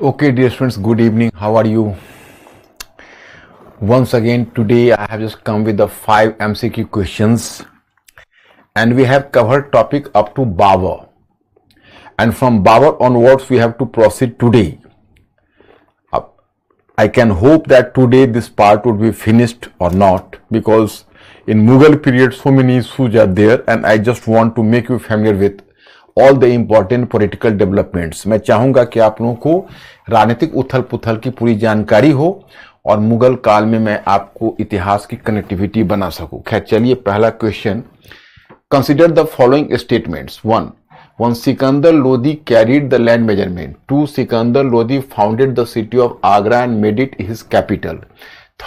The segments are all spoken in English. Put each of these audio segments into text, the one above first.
Okay, dear friends, good evening. How are you? Once again, today I have just come with the 5 MCQ questions, and we have covered topic up to Babur. And from Babur onwards, we have to proceed today. I can hope that today this part would be finished or not, because in Mughal period so many issues are there, and I just want to make you familiar with all the important political developments. मैं चाहूंगा कि आप लोगों को राजनीतिक उथल पुथल की पूरी जानकारी हो और मुगल काल में मैं आपको इतिहास की कनेक्टिविटी बना सकूं। खैर चलिए, पहला question, consider the following statements. One Sikandar Lodi carried the land measurement. Two, Sikandar Lodi founded the city of Agra and made it his capital.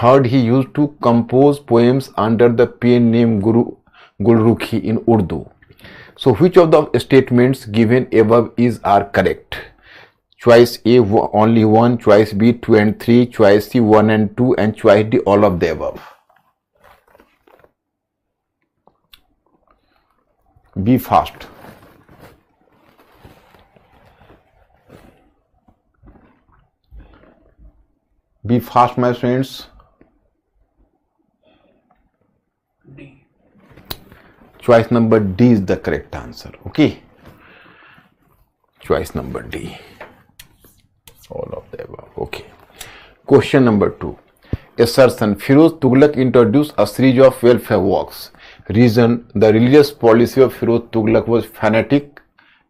Third, he used to compose poems under the pen name Gulrukhi in Urdu. So which of the statements given above are correct? Choice A only 1, choice B 2 and 3, choice C 1 and 2, and choice D all of the above. Be fast. Be fast, my friends. D. Choice number D is the correct answer. Okay. Choice number D. All of the above. Okay. Question number 2. Assertion: Firoz Tughlaq introduced a series of welfare works. Reason: the religious policy of Firoz Tughlaq was fanatic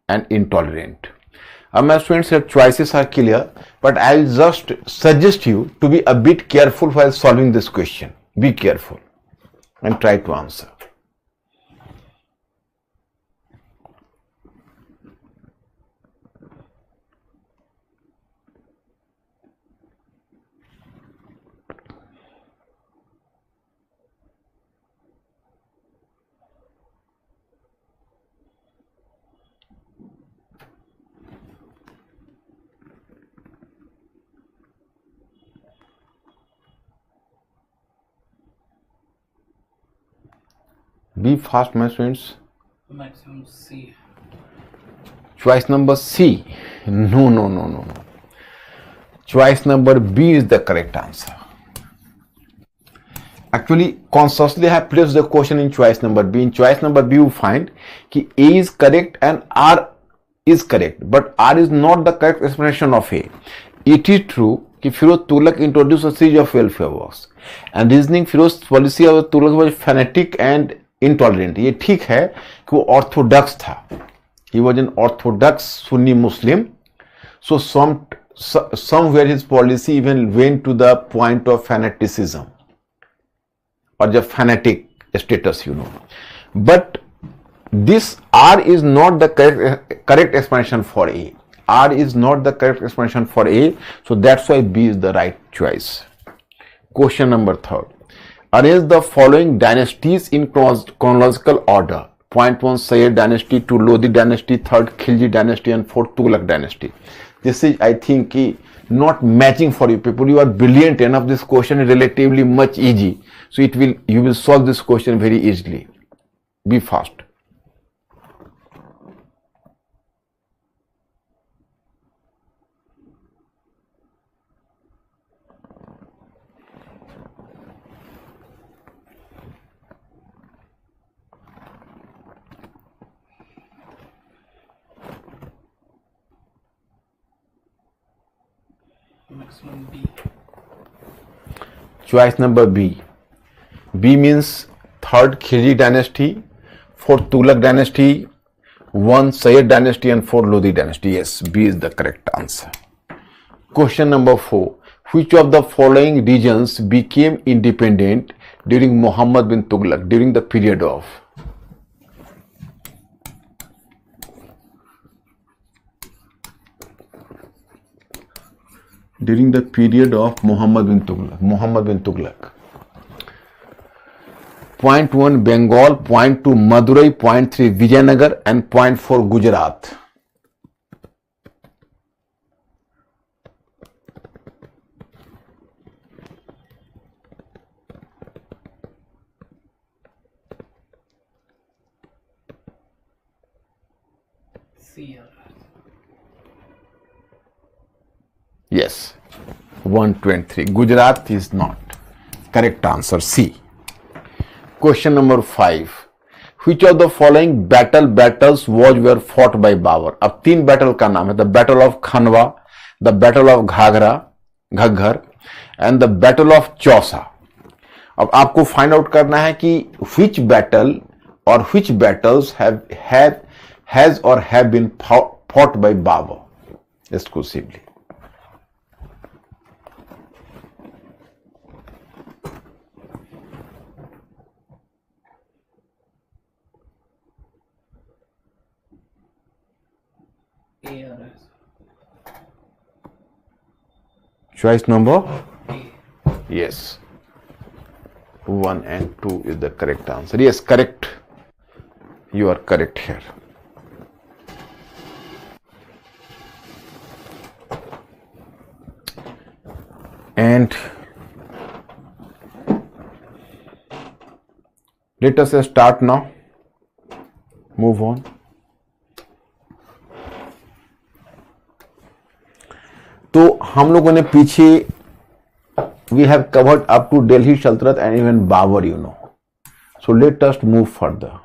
and intolerant. My students, your choices are clear, but I'll just suggest you to be a bit careful while solving this question. Be careful and try to answer. Be fast, my students. Maximum C. Choice number C. No. Choice number B is the correct answer. Actually, consciously I have placed the question in choice number B. In choice number B, you find कि A is correct and R is correct, but R is not the correct explanation of A. It is true कि Firoz Tughlaq introduced a series of welfare works, and reasoning Firoz policy of Tughlaq was fanatic and intolerant. ये ठीक है कि वो Orthodox था. He was an orthodox Sunni Muslim, so somewhere his policy even went to the point of fanaticism or the fanatic status, But this R is not the correct explanation for A. R is not the correct explanation for A, so that's why B is the right choice. Question number 3. Arrange the following dynasties in chronological order. Point 1, Sayyid dynasty, 2, Lodi dynasty, 3rd, Khilji dynasty, and 4th, Tughlaq dynasty. This is, I think, not matching for you people. You are brilliant enough. This question is relatively much easy. So you will solve this question very easily. Be fast. Maximum B. Choice number B. B means 3rd Khilji dynasty, 4th Tughlaq dynasty, 1 Sayyid dynasty, and 4 Lodi dynasty. Yes, B is the correct answer. Question number 4. Which of the following regions became independent during Muhammad bin Tughlaq, during the period of? During the period of Muhammad bin Tughlaq. Point 1 Bengal, point 2 Madurai, point 3 Vijayanagar, and point 4 Gujarat. C. Yes, 123. Gujarat is not. Correct answer C. Question number 5. Which of the following battles were fought by Babur? अब 3 battle का नाम है. The Battle of Khanwa, the Battle of Ghaggar and the Battle of Chausa. अब आपको find out करना है कि which battle or which battles has or have been fought by Babur exclusively. ARS. Choice number? A. Yes. 1 and 2 is the correct answer. Yes, correct. You are correct here. And let us start now. Move on. तो हम लोगों ने पीछे we have covered up to Delhi Sultanate and even Babur, you know. So let us move further.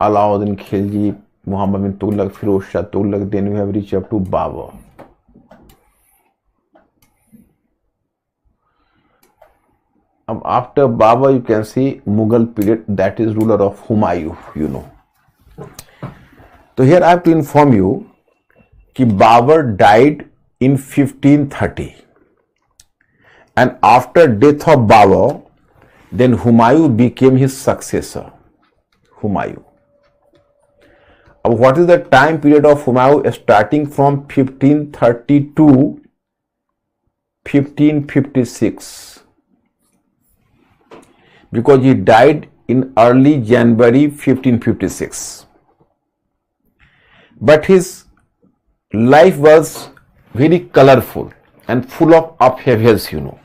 Alauddin Khilji, Muhammad bin Tughlaq, Firoz Shah Tughlaq, then we have reached up to Babur. After Babur, you can see Mughal period, that is ruler of Humayun, you know. So here I have to inform you कि Babur died in 1530 and after death of Babur, then Humayun became his successor. Humayun. What is the time period of Humayun starting from 1530 to 1556? Because he died in early January 1556. But his life was very colorful and full of upheavals, you know.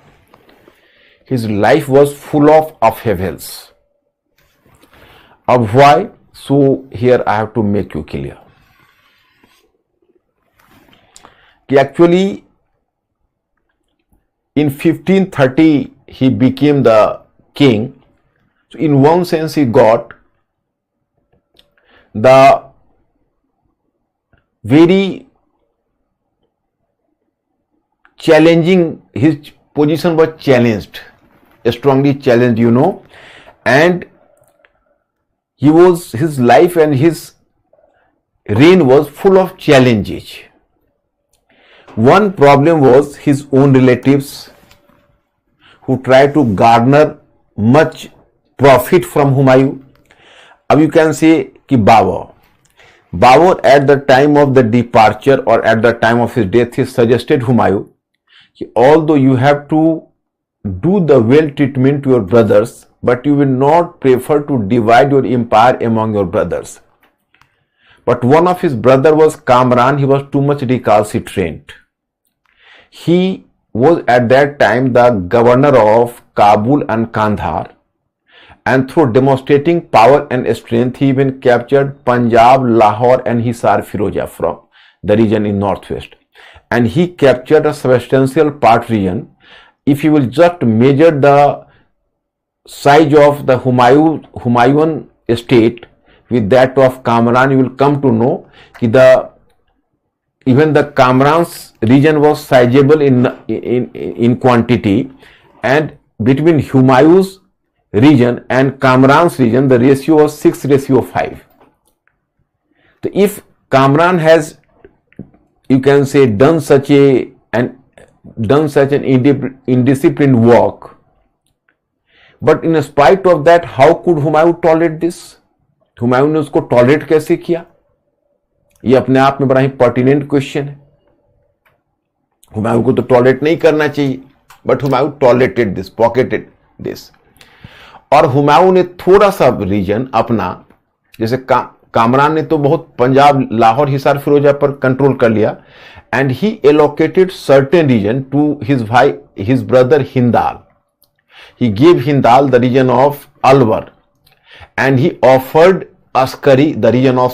His life was full of upheavals. Why? So here I have to make you clear. Actually, in 1530 he became the king. So in one sense he got the very challenging, his position was challenged, strongly challenged, you know, and his life and his reign was full of challenges. One problem was his own relatives who tried to garner much profit from Humayun. Now you can say कि Babur at the time of the departure or at the time of his death, he suggested Humayun, although you have to do the well treatment to your brothers, but you will not prefer to divide your empire among your brothers. But one of his brother was Kamran. He was too much recalcitrant. He was at that time the governor of Kabul and Kandahar, and through demonstrating power and strength, he even captured Punjab, Lahore and Hisar Firozia from the region in northwest. And he captured a substantial part region. If you will just measure the size of the Humayun state with that of Kamran, you will come to know that even the Kamran's region was sizable in quantity, and between Humayun's region and Kamran's region, the ratio was 6:5. So if Kamran has, you can say, done such an indisciplined work, but in spite of that, how could Humayun tolerate this? Humayun ने उसको tolerate कैसे किया? ये अपने आप में बड़ा ही pertinent question है. हुमायूं को तो टॉलरेट नहीं करना चाहिए, but Humayun tolerated this, pocketed this. और हुमायूं ने थोड़ा सा रीजन अपना, जैसे कामरान ने तो बहुत पंजाब, लाहौर, हिसार, फिरोजा पर कंट्रोल कर लिया, and he allocated certain region to his brother Hindal. He gave Hindal the region of Alwar, and he offered Askari the region of,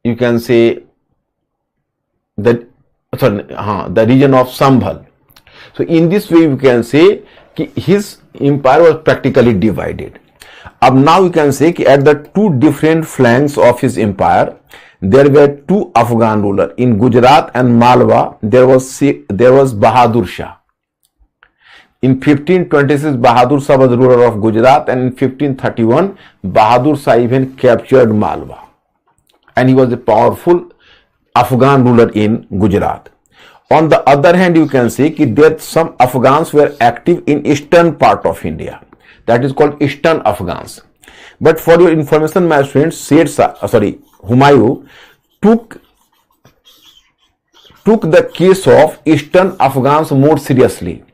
you can say, the sorry, the region of Sambhal. So in this way we can say कि his empire was practically divided. अब now we can say कि at the two different flanks of his empire there were two Afghan rulers. In Gujarat and Malwa there was Bahadur Shah. In 1526 Bahadur Shah was ruler of Gujarat, and in 1531 Bahadur Shah even captured Malwa, and he was a powerful Afghan ruler in Gujarat. On the other hand, you can say that some Afghans were active in eastern part of India. That is called Eastern Afghans. But for your information, my friends, Humayun took the case of Eastern Afghans more seriously.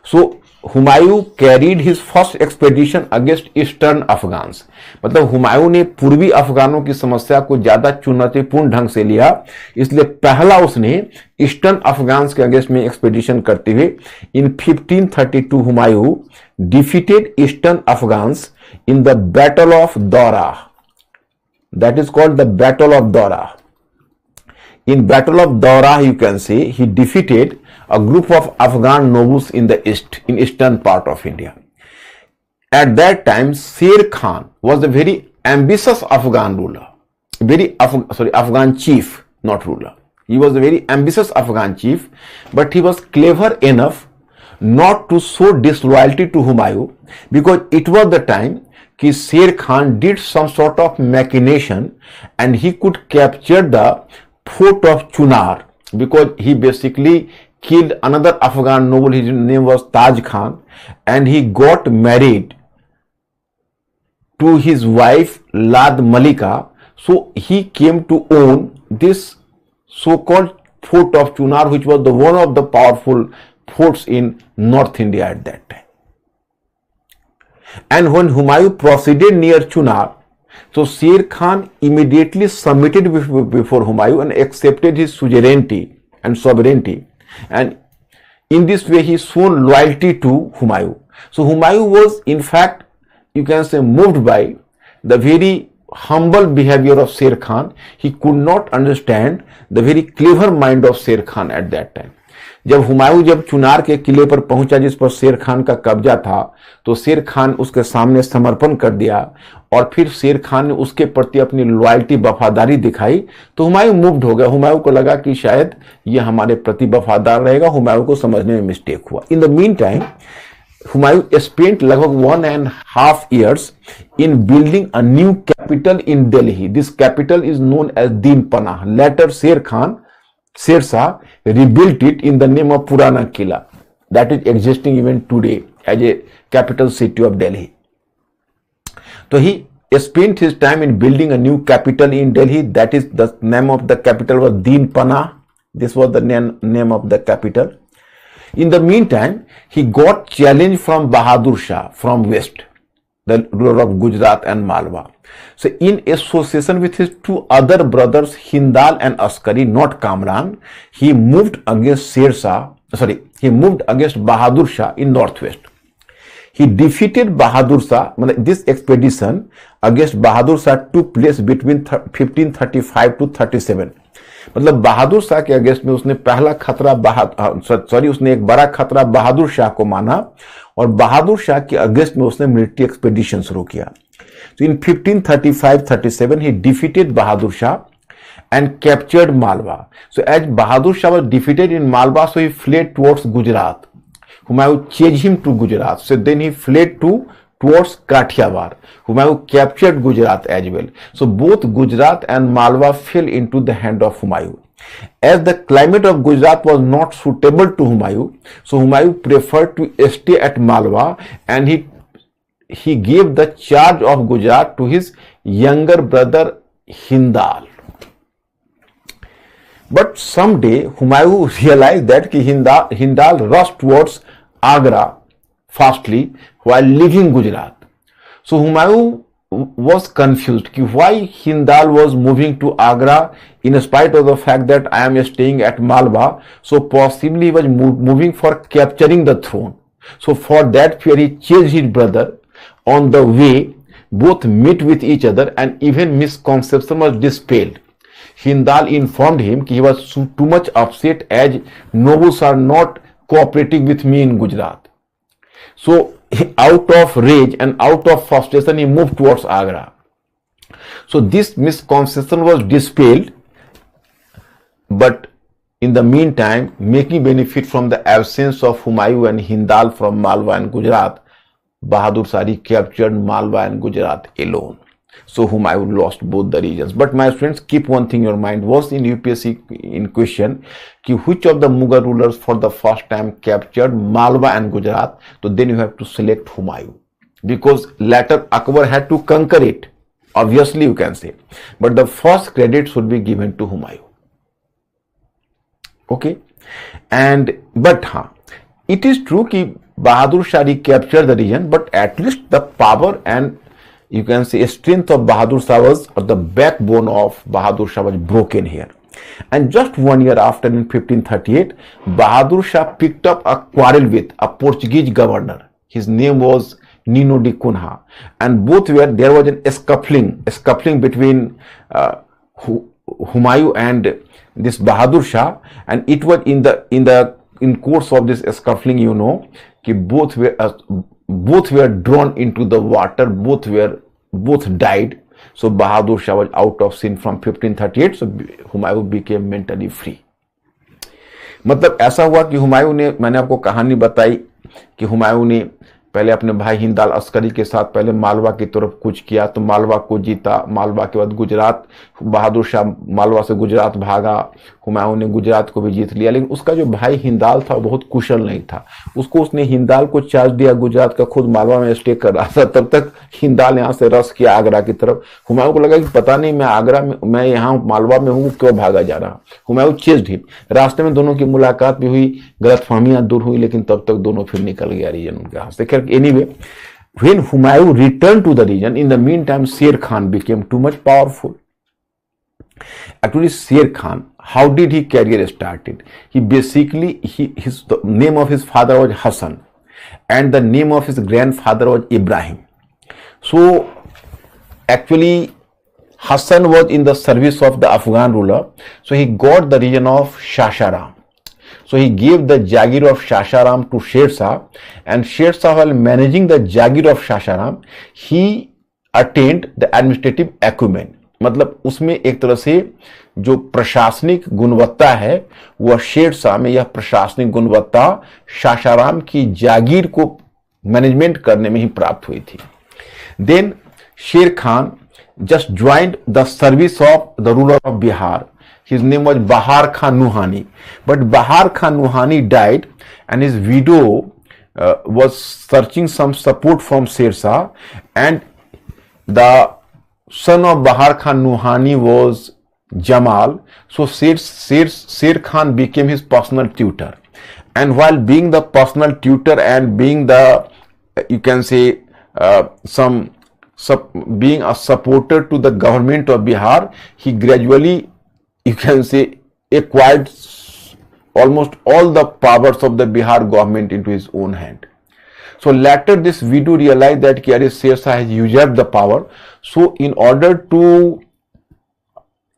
So Humayun carried his first expedition against Eastern Afghans. मतलब हुमायूं ने पूर्वी अफगानों की समस्या को ज्यादा चुनौतीपूर्ण ढंग से लिया, इसलिए पहला उसने ईस्टर्न अफगान्स के अगेंस्ट में एक्सपेडिशन करते हुए in 1532 Humayun defeated eastern Afghans in the battle of Daura. That is called the battle of Daura. In Battle of Dora, you can say he defeated a group of Afghan nobles in the east, in eastern part of India. At that time, Sher Khan was a very ambitious Afghan ruler, Afghan chief, not ruler. He was a very ambitious Afghan chief, but he was clever enough not to show disloyalty to Humayun, because it was the time कि Sher Khan did some sort of machination and he could capture the fort of Chunar, because he basically killed another Afghan noble. His name was Taj Khan, and he got married to his wife Lad Malika. So he came to own this so-called fort of Chunar, which was the one of the powerful forts in North India at that time. And when Humayun proceeded near Chunar, so Sher Khan immediately submitted before Humayun and accepted his suzerainty and sovereignty, and in this way he shown loyalty to Humayun. So Humayun was in fact, you can say, moved by the very humble behavior of Sher Khan. He could not understand the very clever mind of Sher Khan at that time. जब हुमायूं जब चुनार के किले पर पहुंचा जिस पर शेर खान का कब्जा था, तो शेर खान उसके सामने समर्पण कर दिया और फिर शेर खान ने उसके प्रति अपनी लॉयल्टी वफादारी दिखाई, तो हुमायूं मूव्ड हो गया. हुमायूं को लगा कि शायद ये हमारे प्रति वफादार रहेगा. हुमायूं को समझने में मिस्टेक हुआ. In the mean time Humayun spent लगभग 1.5 years in building a new capital in Delhi. This capital is known as Din Panah. Later Sher Shah rebuilt it in the name of Purana Killa, that is existing even today as a capital city of Delhi. So he spent his time in building a new capital in Delhi. That is, the name of the capital was Din Panah. This was the name of the capital. In the meantime, he got challenge from Bahadur Shah from west, the ruler of Gujarat and Malwa. So in association with his two other brothers, Hindal and Askari, not Kamran, he moved against Bahadur Shah in northwest. He defeated Bahadur Shah. This expedition against Bahadur Shah took place between 1535 to 37. मतलब बहादुर शाह के against में उसने पहला खतरा उसने एक बड़ा खतरा बहादुर शाह को माना और बहादुर शाह के अगेंस्ट में उसने मिलिट्री एक्सपेडिशन शुरू किया. तो इन 1535-37 he defeated Bahadur Shah and captured Malwa. So as Bahadur Shah was defeated in Malwa, so he fled towards Gujarat. Humayun chased him to Gujarat. So then he fled towards Kathiawar. Humayun captured Gujarat as well. So both Gujarat and Malwa fell into the hand of Humayun. As the climate of Gujarat was not suitable to Humayun, so Humayun preferred to stay at Malwa, and he gave the charge of Gujarat to his younger brother Hindal. But someday Humayun realized that Hindal rushed towards Agra fastly while leaving Gujarat. So Humayun was confused why Hindal was moving to Agra in spite of the fact that I am staying at Malwa. So possibly he was moving for capturing the throne. So for that fear he chased his brother. On the way, both met with each other and even misconception was dispelled. Hindal informed him he was too much upset as nobles are not cooperating with me in Gujarat. So out of rage and out of frustration, he moved towards Agra. So this misconception was dispelled, but in the meantime, making benefit from the absence of Humayun and Hindal from Malwa and Gujarat, Bahadur Shah captured Malwa and Gujarat alone. So Humayun lost both the regions. But my friends, keep one thing in your mind. Was in UPSC in question, which of the Mughal rulers for the first time captured Malwa and Gujarat? So then you have to select Humayun, because later Akbar had to conquer it. Obviously you can say, but the first credit should be given to Humayun. Okay, but it is true that Bahadur Shah captured the region, but at least the power and you can say strength of Bahadur Shah was, or the backbone of Bahadur Shah was broken here. And just 1 year after, in 1538, Bahadur Shah picked up a quarrel with a Portuguese governor. His name was Nino de Cunha, and there was an scuffling between Humayun and this Bahadur Shah, and it was in course of this scuffling, you know, both were drawn into the water, both died. So Bahadur Shah was out of sin from 1538. So Humayun became mentally free. मतलब ऐसा हुआ कि हुमायूं ने, मैंने आपको कहानी बताई कि हुमायूं ने पहले अपने भाई हिंदाल अस्करी के साथ पहले मालवा की तरफ कूच किया, तो मालवा को जीता। मालवा के बाद गुजरात, बहादुर शाह मालवा से गुजरात भागा, हुमायूं ने गुजरात को भी जीत लिया। लेकिन उसका जो भाई हिंदाल था बहुत कुशल नहीं था, उसने हिंदाल को चार्ज दिया गुजरात का, खुद मालवा में स्टे कर रहा था। तब तक हिंदाल यहाँ से रस किया आगरा की तरफ। हुमायूं को लगा कि पता नहीं मैं आगरा में, मैं यहाँ मालवा में हूँ, क्यों भागा जा रहा। Humayun chased him. रास्ते में दोनों की मुलाकात भी हुई, गलतफहमियां दूर हुई, लेकिन तब तक दोनों फिर निकल गया रीजन उनके हाथ से। Anyway, when Humayun returned to the region, in the meantime, Sher Khan became too much powerful. Actually, Sher Khan, how did his career started? He basically, the name of his father was Hassan, and the name of his grandfather was Ibrahim. So, actually, Hassan was in the service of the Afghan ruler, so he got the region of Shasharam. So he gave the Jagir of Shasharam to Sher Shah, and Sher Shah, while managing the Jagir of Shasharam, he attained the administrative acumen. मतलब उसमें एक तरह से जो प्रशासनिक गुणवत्ता है वह शेर शाह में, यह प्रशासनिक गुणवत्ता शाशाराम की जागीर को मैनेजमेंट करने में ही प्राप्त हुई थी। Then Sher Khan just joined the service of the ruler of Bihar. His name was Bahar Khan Nuhani, but Bahar Khan Nuhani died, and his widow was searching some support from Sher Shah, and the son of Bahar Khan Nuhani was Jamal. So Sher Khan became his personal tutor, and while being the personal tutor and being the, you can say, being a supporter to the government of Bihar, he gradually, you can say, acquired almost all the powers of the Bihar government into his own hand. So later this widow realized that Sher Shah has usurped the power. So in order to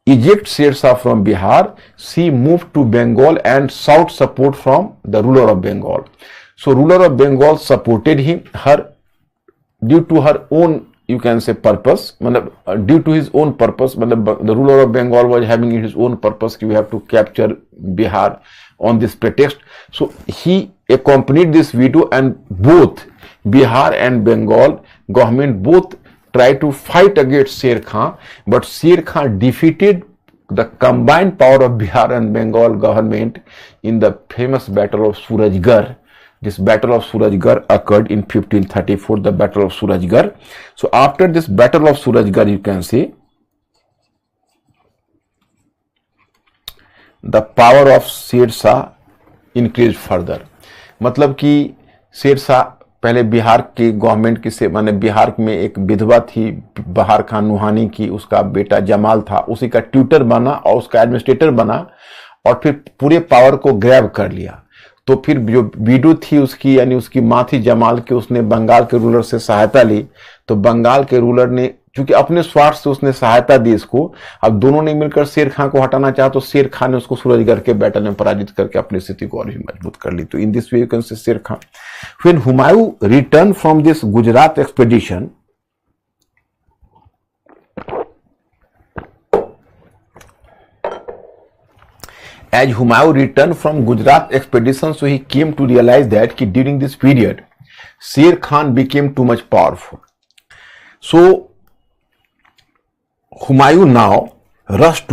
eject Sher Shah from Bihar, she moved to Bengal and sought support from the ruler of Bengal. So ruler of Bengal supported her due to her own, you can say, purpose, due to his own purpose. The ruler of Bengal was having his own purpose, we have to capture Bihar on this pretext. So he accompanied this widow, and both Bihar and Bengal government both tried to fight against Sher Khan, but Sher Khan defeated the combined power of Bihar and Bengal government in the famous battle of Surajgarh. This battle of Surajgarh occurred in 1534, the battle of Surajgarh. So after this battle of Surajgarh, you can say, the power of Sher Shah increased further. मतलब कि शेर शाह पहले बिहार की government की से, माने बिहार में एक विधवा थी बहार खान नुहानी की, उसका बेटा जमाल था, उसी का ट्यूटर बना और उसका एडमिनिस्ट्रेटर बना, और फिर पूरे पावर को ग्रैब कर लिया। तो फिर जो विडो थी उसकी, यानी उसकी माँ थी जमाल की, उसने बंगाल के रूलर से सहायता ली। तो बंगाल के रूलर ने क्योंकि अपने स्वार्थ से उसने सहायता दी इसको। अब दोनों ने मिलकर शेर खान को हटाना चाहा तो शेर खान ने उसको सूरजगढ़ के बैटल में पराजित करके अपनी स्थिति को और भी मजबूत कर ली। तो in this way you can say Sher Khan. When Humayun return from this Gujarat expedition, as Humayun returned from Gujarat expedition, so he came to realize that during this period, Sher Khan became too much powerful. So Humayun now rushed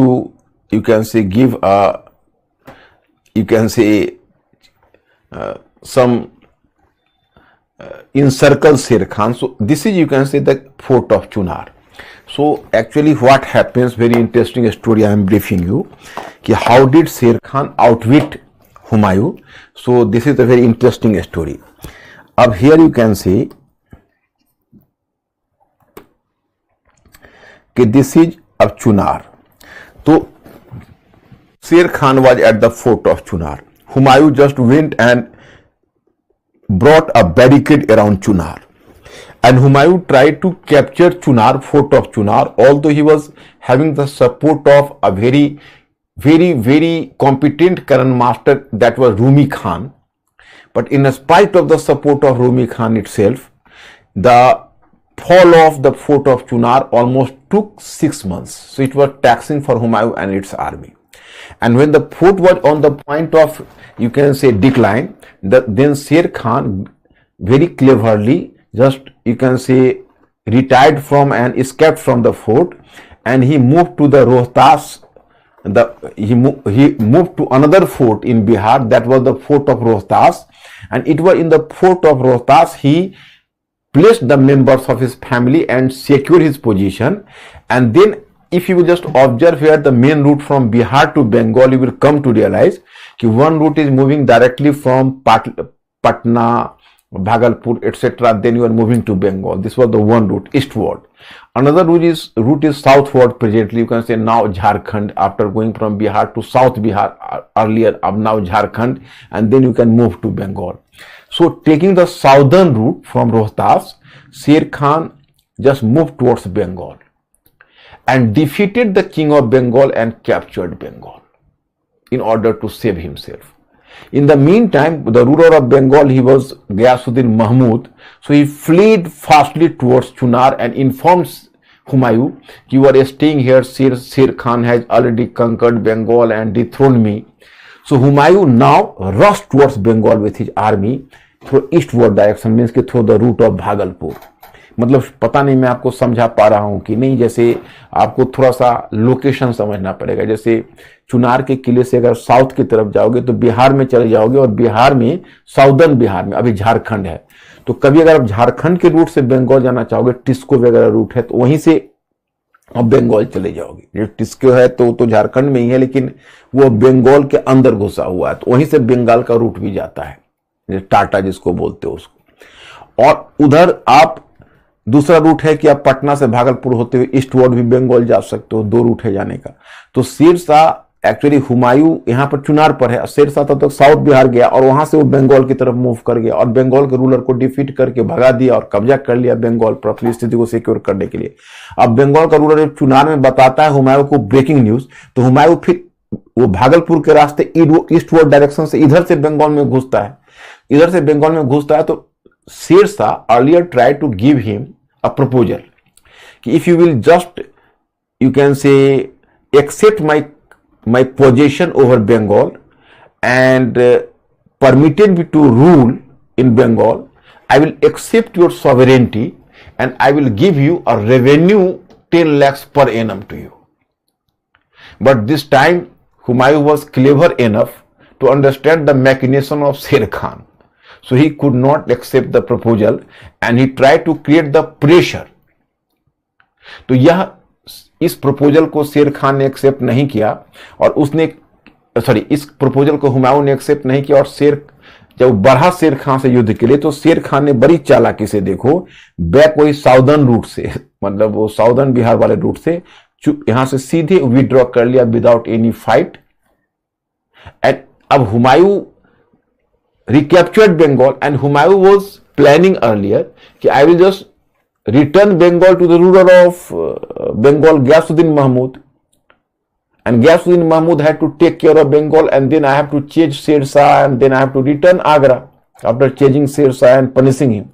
to, you can say, give some encircle Sher Khan. So this is, you can say, the fort of Chunar. So actually what happens, very interesting story I am briefing you, कि how did Sher Khan outwit Humayun. So this is a very interesting story. अब here you can see कि this is of Chunar. तो Sher Khan was at the fort of Chunar. Humayun just went and brought a barricade around Chunar. And Humayun tried to capture Chunar, fort of Chunar, although he was having the support of a very, very, very competent cannon master, that was Rumi Khan. But in spite of the support of Rumi Khan itself, the fall of the fort of Chunar almost took 6 months. So it was taxing for Humayun and its army. And when the fort was on the point of, you can say, decline, then Sher Khan very cleverly just, you can say, retired from and escaped from the fort, and he moved to the Rohtas. He moved to another fort in Bihar, that was the fort of Rohtas, and it was in the fort of Rohtas he placed the members of his family and secured his position. And then if you will just observe here the main route from Bihar to Bengal, you will come to realize that one route is moving directly from Patna, Bhagalpur, etc. Then you are moving to Bengal. This was the one route, eastward. Another route is southward presently. You can say now Jharkhand, after going from Bihar to South Bihar earlier, of now Jharkhand, and then you can move to Bengal. So taking the southern route from Rohtas, Sher Khan just moved towards Bengal and defeated the king of Bengal and captured Bengal in order to save himself. In the meantime, the ruler of Bengal, he was Ghiyasuddin Mahmud. So he fled fastly towards Chunar and informs Humayun, you are staying here, Sher Khan has already conquered Bengal and dethroned me. So Humayun now rushed towards Bengal with his army through eastward direction, means कि through the route of Bhagalpur. मतलब पता नहीं मैं आपको समझा पा रहा हूं कि नहीं, जैसे आपको थोड़ा सा लोकेशन समझना पड़ेगा। जैसे चुनार के किले से अगर साउथ की तरफ जाओगे तो बिहार में चले जाओगे, और बिहार में साउदर्न बिहार में अभी झारखंड है, तो कभी अगर आप झारखंड के रूट से बंगाल जाना चाहोगे, टिस्को वगैरह रूट है, तो वहीं से आप बंगाल चले जाओगे। जो टिस्को है तो झारखंड में ही है, लेकिन वो बंगाल के अंदर घुसा हुआ है, तो वहीं से बंगाल का रूट भी जाता है, टाटा जिसको बोलते हो उसको। और उधर आप दूसरा रूट है कि आप पटना से भागलपुर होते हुए ईस्टवर्ड भी बंगाल जा सकते हो, 2 रूट है जाने का। तो शेरशाह एक्चुअली हुमायूं यहाँ पर चुनार पर है, शेरशाह तब तक साउथ बिहार गया और वहां से वो बंगाल की तरफ मूव कर गया और बंगाल के रूलर को डिफीट करके भगा दिया और कब्जा कर लिया बंगाल पर अपनी स्थिति को सिक्योर करने के लिए। अब बंगाल का रूलर चुनार में बताता है हुमायूं को ब्रेकिंग न्यूज, तो हुमायूं फिर वो भागलपुर के रास्ते ईस्टवर्ड डायरेक्शन से इधर से बंगाल में घुसता है, इधर से बंगाल में घुसता है। तो Sher Shah earlier try to give him a proposal कि if you will just, you can say, accept my possession over Bengal and permitted me to rule in Bengal, I will accept your sovereignty and I will give you a revenue 10 lakhs per annum to you. But this time Humayun was clever enough to understand the machination of Sher Khan, so he could not accept the proposal and he tried to create the pressure. तो यह इस proposal को शेर खान ने accept नहीं किया और इस प्रपोजल को हुमायूं ने एक्सेप्ट नहीं किया। और जब बढ़ा शेर खान से युद्ध के लिए, तो शेर खान ने बड़ी चालाकी से, देखो, बैक वही साउदर्न रूट से, मतलब वो साउदर्न बिहार वाले रूट से यहां से सीधे विड्रॉ कर लिया विदाउट एनी फाइट। एंड अब Humayun recaptured Bengal and Humayun was planning earlier कि I will just returned Bengal to the ruler of Bengal, Ghiyasuddin Mahmud. And Ghiyasuddin Mahmud had to take care of Bengal, and then I have to change Sher Shah, and then I have to return Agra after changing Sher Shah and punishing him.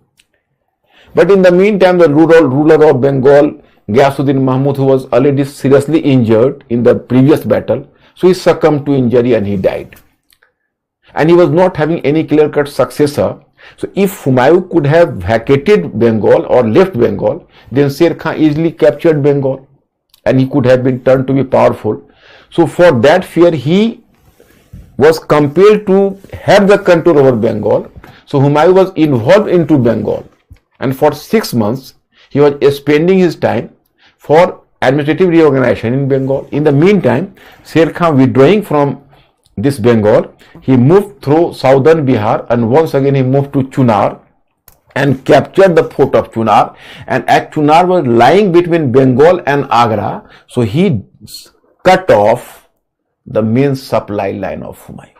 But in the meantime, the ruler of Bengal, Ghiyasuddin Mahmud, who was already seriously injured in the previous battle, so he succumbed to injury and he died. And he was not having any clear-cut successor. So if Humayun could have vacated Bengal or left Bengal, then Sher Khan easily captured Bengal and he could have been turned to be powerful. So for that fear, he was compelled to have the control over Bengal. So Humayun was involved into Bengal, and for 6 months he was spending his time for administrative reorganization in Bengal. In the meantime, Sher Khan withdrawing from this Bengal, he moved through southern Bihar, and once again he moved to Chunar and captured the fort of Chunar. And as Chunar was lying between Bengal and Agra, so he cut off the main supply line of Humayun.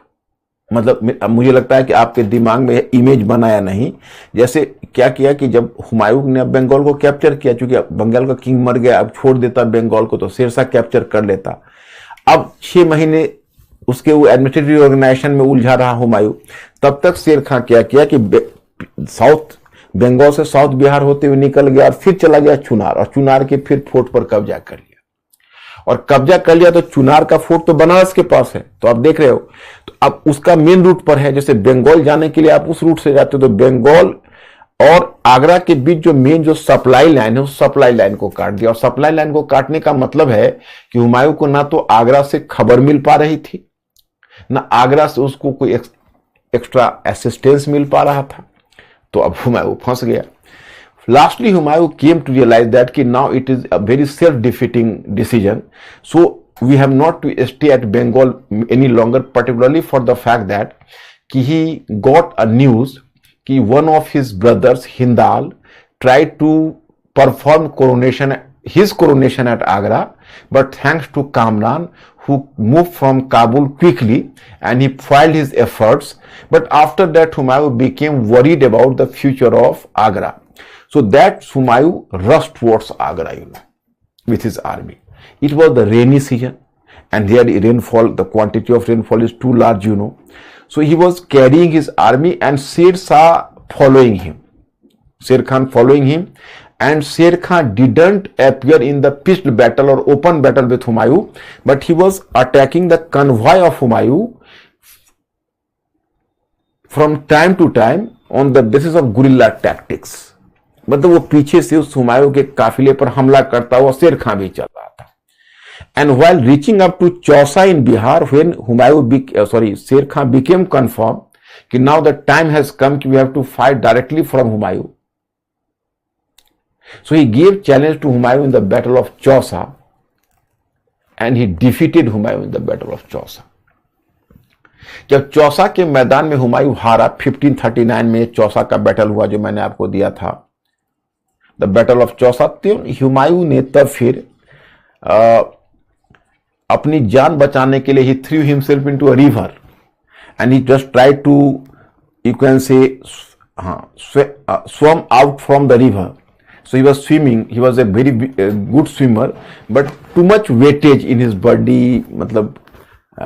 मतलब मुझे लगता है कि आपके दिमाग में image बनाया नहीं, जैसे क्या किया कि जब हुमायूं ने बंगाल को कैप्चर किया, चूंकि बंगाल का किंग मर गया, अब छोड़ देता बंगाल को तो शेर शाह कैप्चर कर लेता। अब 6 महीने उसके वो एडमिनिस्ट्रेटिव ऑर्गेनाइजेशन में उलझा रहा हुमायूं, तब तक शेर खां क्या किया कि साउथ बंगाल से साउथ बिहार होते हुए निकल गया और फिर चला गया चुनार, और चुनार के फिर फोर्ट पर कब्जा कर लिया। और कब्जा कर लिया तो चुनार का फोर्ट तो बनारस के पास है, तो आप देख रहे हो, तो अब उसका मेन रूट पर है। जैसे बंगाल जाने के लिए आप उस रूट से जाते हो, तो बंगाल और आगरा के बीच जो मेन जो सप्लाई लाइन है, उस सप्लाई लाइन को काट दिया। और सप्लाई लाइन को काटने का मतलब है कि हुमायूं को ना तो आगरा से खबर मिल पा रही थी, ना आगरा से उसको कोई एक्स्ट्रा असिस्टेंस मिल पा रहा था, तो अब हुमायूं फंस गया। Lastly, Humayun came to realize that now it is a very self-defeating decision. So we have not to stay at Bengal any longer, particularly for the fact that he got a news that one of his brothers, Hindal, tried to perform his coronation at Agra, but thanks to Kamran, who moved from Kabul quickly, and he foiled his efforts. But after that, Humayun became worried about the future of Agra. So that Humayun rushed towards Agra, with his army. It was the rainy season, and there the quantity of rainfall is too large, So he was carrying his army, and Sher Shah following him. Sher Khan following him, and Sher Khan didn't appear in the pitched battle or open battle with Humayun, but he was attacking the convoy of Humayun from time to time on the basis of guerrilla tactics. मतलब वो पीछे से उस हुमायूं के काफिले पर हमला करता हुआ शेर खां भी चल रहा था। And while reaching up to Chausa in Bihar, when Sher Khan became confirm कि now the time has come कि we have to fight directly from Humayun, so he give challenge to Humayun in the battle of Chausa, and he defeated Humayun in the battle of Chausa. जब चौसा के मैदान में हुमायूं हारा, 1539 में चौसा का battle हुआ जो मैंने आपको दिया था, the battle of Chausa, Humayun ने तब फिर अपनी जान बचाने के लिए he threw himself into a river, and he just try to, you can say, swim out from the river. So he was swimming, he was a very good swimmer, but too much weightage in his body, मतलब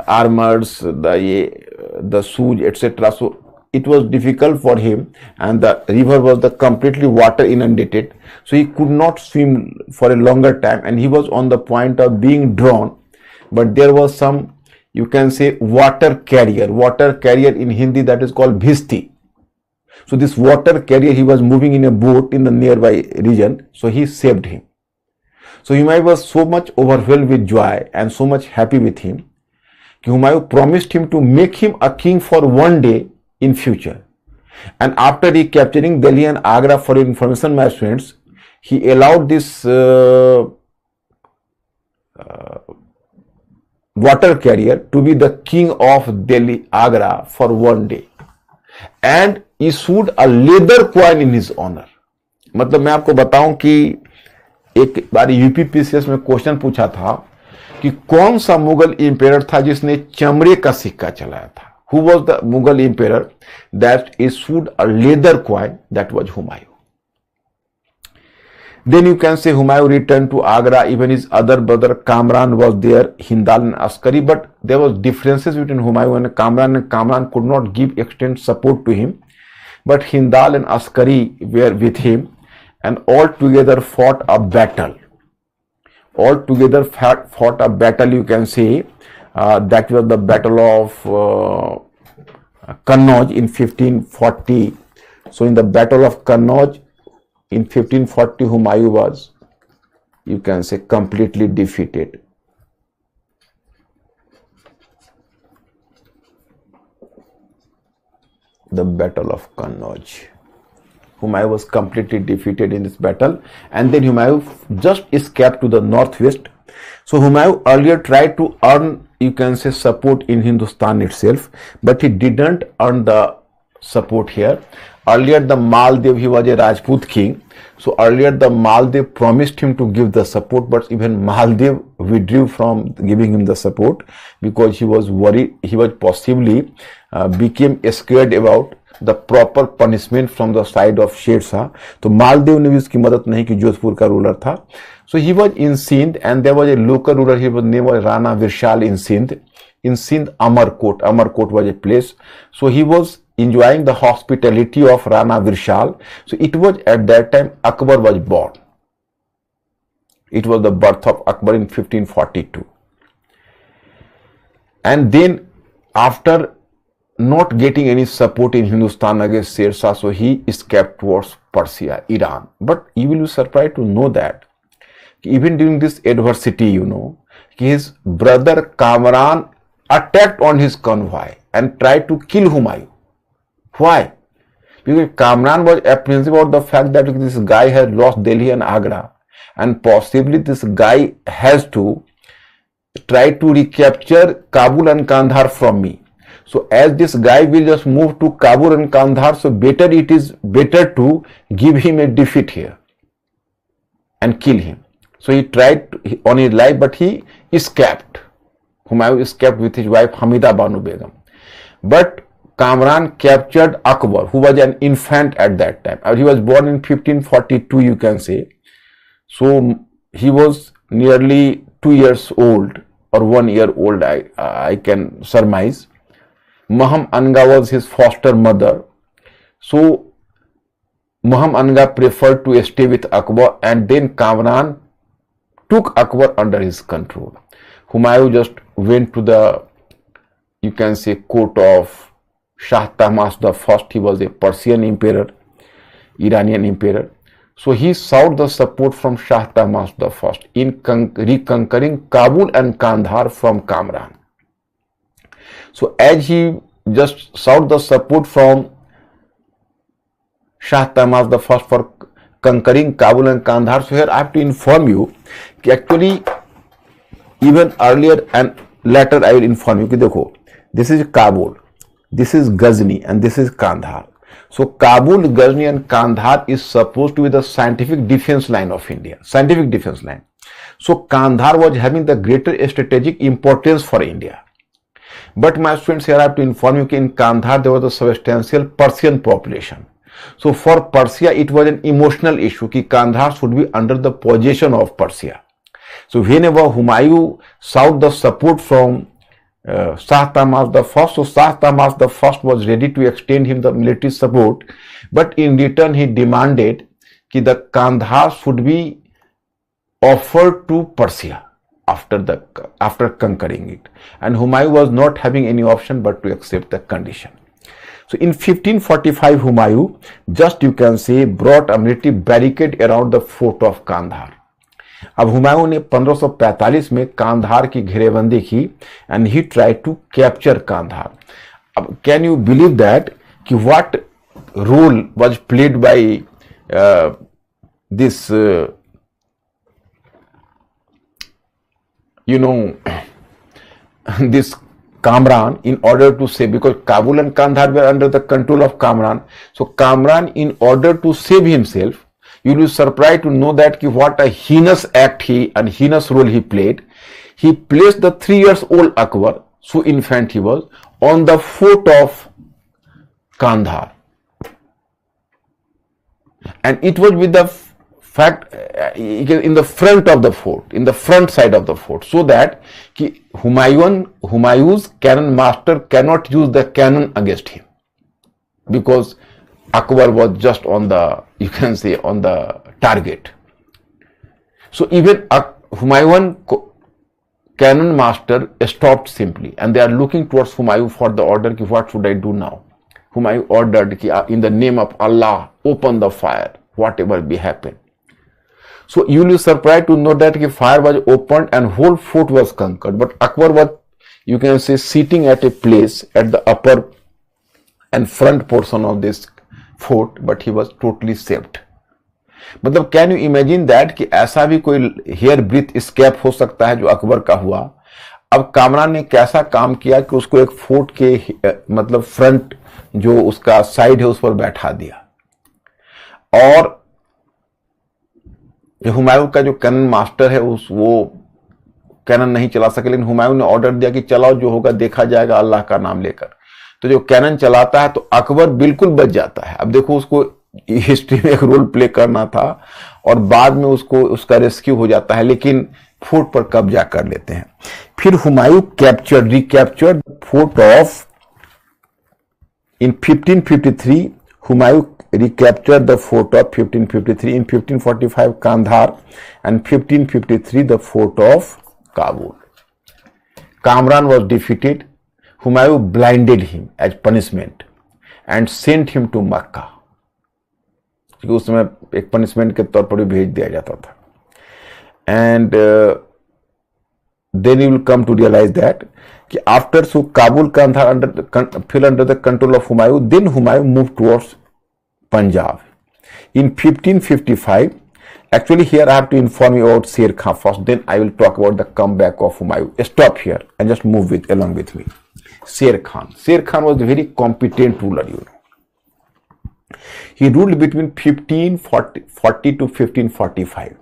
armors, the shoes, etc. So it was difficult for him, and the river was completely water inundated, so he could not swim for a longer time, and he was on the point of being drawn. But there was some, you can say, water carrier in Hindi, that is called bhishti. So this water carrier, he was moving in a boat in the nearby region, so he saved him. So Humayun was so much overwhelmed with joy and so much happy with him, Humayun promised him to make him a king for one day in future. And after recapturing Delhi and Agra, for information, my friends, he allowed this water carrier to be the king of Delhi, Agra for one day, and issued a leather coin in his honor. मतलब मैं आपको बताऊं कि एक बार UPPCS में question पूछा था कि कौन सा मुगल इंपेरर था जिसने चमड़े का सिक्का चलाया था। Who was the Mughal emperor that issued a leather coin? That was Humayun. Then you can say Humayun returned to Agra. Even his other brother Kamran was there, Hindal and Askari. But there was differences between Humayun and Kamran. And Kamran could not give extent support to him. But Hindal and Askari were with him, and all together fought a battle. All together fought a battle. You can say that was the Battle of Kannauj in 1540. So in the Battle of Kannauj in 1540, Humayun was, you can say, completely defeated. The Battle of Kannauj. Humayun was completely defeated in this battle, and then Humayun just escaped to the northwest. So Humayun earlier tried to earn, you can say, support in Hindustan itself, but he didn't earn the support here. Earlier the Maldev, he was a Rajput king. So earlier the Maldev promised him to give the support, but even Maldev withdrew from giving him the support because he was worried, he was possibly became scared about the proper punishment from the side of Sher Shah. तो मालदेव ने भी उसकी मदद नहीं की, जोधपुर का ruler था. So he was in Sindh, and there was a local ruler, his name was Rana Virshal in Sindh. In Sindh, Amarkot was a place. So he was enjoying the hospitality of Rana Virshal. So it was at that time Akbar was born. It was the birth of Akbar in 1542. And then after not getting any support in Hindustan against Sher Shah, so he escaped towards Persia, Iran. But you will be surprised to know that even during this adversity, his brother Kamran attacked on his convoy and tried to kill Humayun. Why? Because Kamran was apprehensive about the fact that this guy had lost Delhi and Agra, and possibly this guy has to try to recapture Kabul and Kandahar from me. So as this guy will just move to Kabul and Kandahar, so it is better to give him a defeat here and kill him. So he tried on his life, but he escaped. Humayun escaped with his wife Hamida Banu Begum. But Kamran captured Akbar, who was an infant at that time. He was born in 1542, you can say. So he was nearly 2 years old or 1 year old, I can surmise. Maham Anga was his foster mother. So Maham Anga preferred to stay with Akbar, and then Kamran took Akbar under his control. Humayun just went to the, you can say, court of Shah Tahmasp I. He was a Persian emperor, Iranian emperor. So he sought the support from Shah Tahmasp I in reconquering Kabul and Kandahar from Kamran. So as he just sought the support from Shah Tahmasp I for conquering Kabul and Kandahar, so here I have to inform you that actually even earlier and later I will inform you that this is Kabul, this is Ghazni, and this is Kandahar. So Kabul, Ghazni and Kandahar is supposed to be the scientific defense line of India, scientific defense line. So Kandahar was having the greater strategic importance for India. But my friends, here I have to inform you that in Kandahar there was a substantial Persian population. So for Persia it was an emotional issue that Kandahar should be under the possession of Persia. So whenever Humayun sought the support from Shah Tahmasp I, so Shah Tahmasp I was ready to extend him the military support, but in return he demanded that the Kandahar should be offered to Persia after conquering it, and Humayun was not having any option but to accept the condition. So in 1545 Humayun just, you can say, brought a military barricade around the fort of Kandahar. अब हुमायूं ने 1545 में कांधार की घेरेबंदी की and he tried to capture Kandahar. अब can you believe that कि what role was played by this this Kamran in order to save, because Kabul and Kandahar were under the control of Kamran. So Kamran, in order to save himself, you will be surprised to know that what a heinous act and heinous role he played. He placed the 3 years old Akbar, so infant he was, on the fort of Kandahar. And it was with the fact in the front of the fort, in the front side of the fort, so that कि Humayun's cannon master cannot use the cannon against him, because Akbar was just on the, you can say, on the target. So even Humayun cannon master stopped simply, and they are looking towards Humayun for the order कि what should I do now. Humayun ordered कि in the name of Allah open the fire, whatever be happen. So you will be surprised to know that the fire was opened and whole fort was conquered. But Akbar was, you can say, sitting at a place at the upper and front portion of this fort, but he was totally saved. मतलब can you imagine that कि ऐसा भी कोई hair breadth escape हो सकता है जो अकबर का हुआ. अब कामरान ने कैसा काम किया कि उसको एक फोर्ट के मतलब फ्रंट जो उसका साइड है उस पर बैठा दिया, और हुमायूं का जो कैनन मास्टर है वो कैनन नहीं चला सके, लेकिन हुमायूं ने ऑर्डर दिया कि चलाओ, जो होगा देखा जाएगा अल्लाह का नाम लेकर. तो जो कैनन चलाता है तो अकबर बिल्कुल बच जाता है. अब देखो उसको हिस्ट्री में एक रोल प्ले करना था और बाद में उसका रेस्क्यू हो जाता है, लेकिन फोर्ट पर कब्जा कर लेते हैं. फिर Humayun recaptured fort of in 1553. Humayun recaptured the fort of 1553. In 1545 Kandahar and 1553 the fort of Kabul. Kamran was defeated. Humayun blinded him as punishment and sent him to Makkah. क्योंकि उस समय एक पनिशमेंट के तौर पर भी भेज दिया जाता था. And then you will come to realize that कि after so Kabul Kandahar fell under the control of Humayun. Then Humayun moved towards Punjab. In 1555, actually here I have to inform you about Sher Khan first, then I will talk about the comeback of Humayun. Stop here and just move along with me. Sher Khan. Sher Khan was a very competent ruler, you know. He ruled between 1540 to 1545.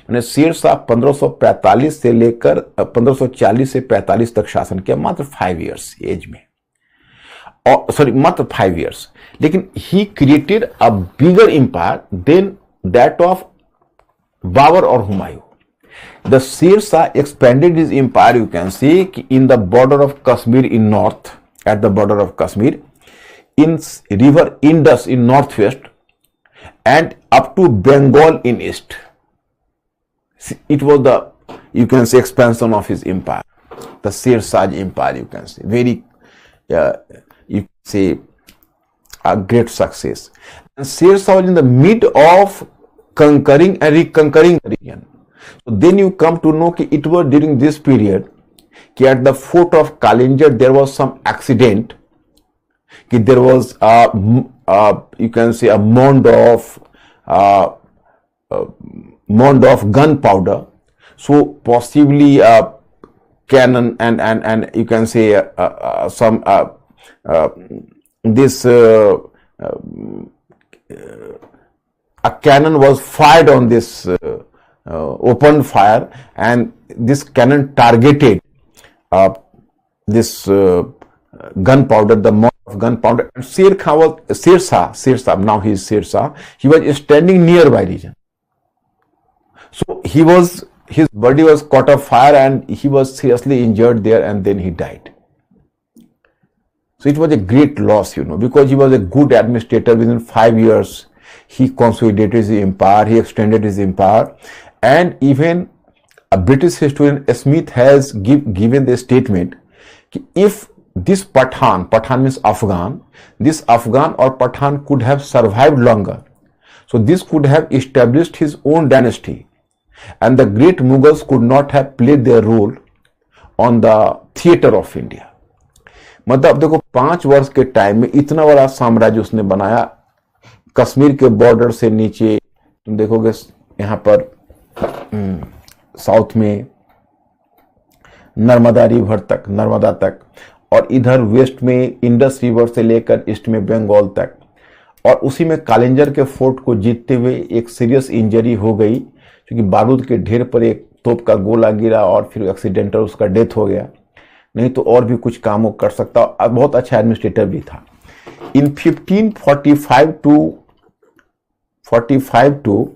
मैंने शेर शाह 1545 से लेकर 1540 से 45 तक शासन किया, मात्र 5 years as में, sorry, मात्र 5 years. लेकिन he created a bigger empire than that of Babur or Humayun. The Sher Shah expanded his empire, you can see, in the border of Kashmir in north, at the border of Kashmir, in river Indus in northwest, and up to Bengal in east. It was the, you can say, expansion of his empire. The Sher Shah empire, you can say, very, you can say, a great success. And Sher Shah was in the mid of conquering and reconquering the region. So then you come to know that it was during this period that at the fort of Kalinjar there was some accident. That there was you can say a mound of gunpowder. So possibly a cannon and you can say some this a cannon was fired on this open fire, and this cannon targeted this gunpowder, the mound of gunpowder. And Sher Shah, now he is Sher Shah, he was standing nearby region. So his body was caught on fire and he was seriously injured there, and then he died. So it was a great loss, you know, because he was a good administrator. Within 5 years, he consolidated his empire, he extended his empire, and even a British historian Smith has given the statement that if this Pathan means Afghan, this Afghan or Pathan could have survived longer, so this could have established his own dynasty, and the great Mughals could not have played their role on the theatre of India. मतलब देखो 5 वर्ष के time में इतना बड़ा साम्राज्य उसने बनाया. कश्मीर के बॉर्डर से नीचे तुम देखोगे यहाँ पर साउथ में नर्मदा रिवर तक, नर्मदा तक, और इधर वेस्ट में इंडस रिवर से लेकर ईस्ट में बंगाल तक. और उसी में कालिंजर के फोर्ट को जीतते हुए एक सीरियस इंजरी हो गई, क्योंकि बारूद के ढेर पर एक तोप का गोला गिरा और फिर एक्सीडेंटल उसका डेथ हो गया. नहीं तो और भी कुछ कामों कर सकता, बहुत अच्छा एडमिनिस्ट्रेटर भी था. इन 1545 to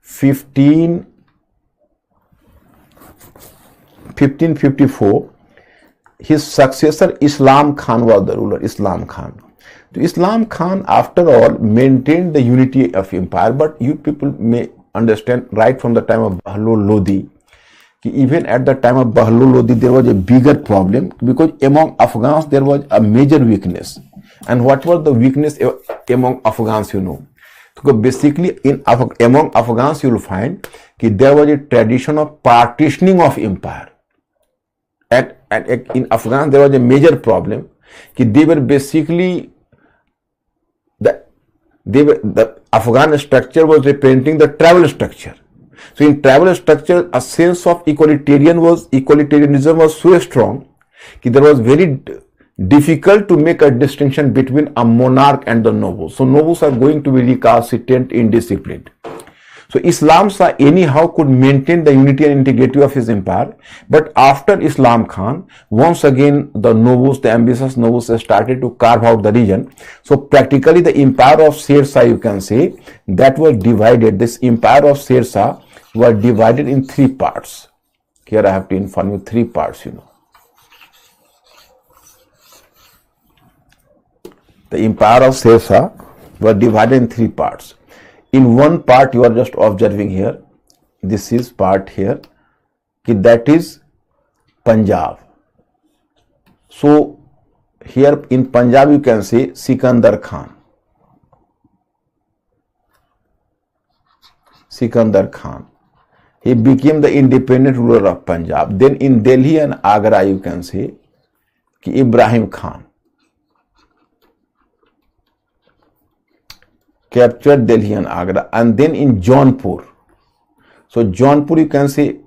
1554, his successor Islam Khan was the ruler, Islam Khan. So Islam Khan, after all, maintained the unity of empire, but you people may understand right from the time of Bahlol Lodi, even at the time of Bahlol Lodi, there was a bigger problem because among Afghans there was a major weakness. And what was the weakness among Afghans, you know? Because basically among Afghans you will find that there was a tradition of partitioning of empire. And in Afghans there was a major problem that they were basically the Afghan structure was representing the tribal structure. So in tribal structure, a sense of equalitarianism was so strong that there was very difficult to make a distinction between a monarch and the nobles. So nobles are going to be recalcitrant, indisciplined. So Islam Shah anyhow could maintain the unity and integrity of his empire, but after Islam Khan, once again the nobles, the ambitious nobles started to carve out the region. So practically the empire of Sher Shah, you can say, that was divided. This empire of Sher Shah was divided in 3 parts. Here I have to inform you 3 parts, you know. The empire of Sher Shah was divided in 3 parts. In one part you are just observing here, this is part here, that is Punjab. So here in Punjab you can say Sikandar Khan. Sikandar Khan. He became the independent ruler of Punjab. Then in Delhi and Agra you can say Ibrahim Khan captured Delhi and Agra. And then in Jaunpur, so Jaunpur you can say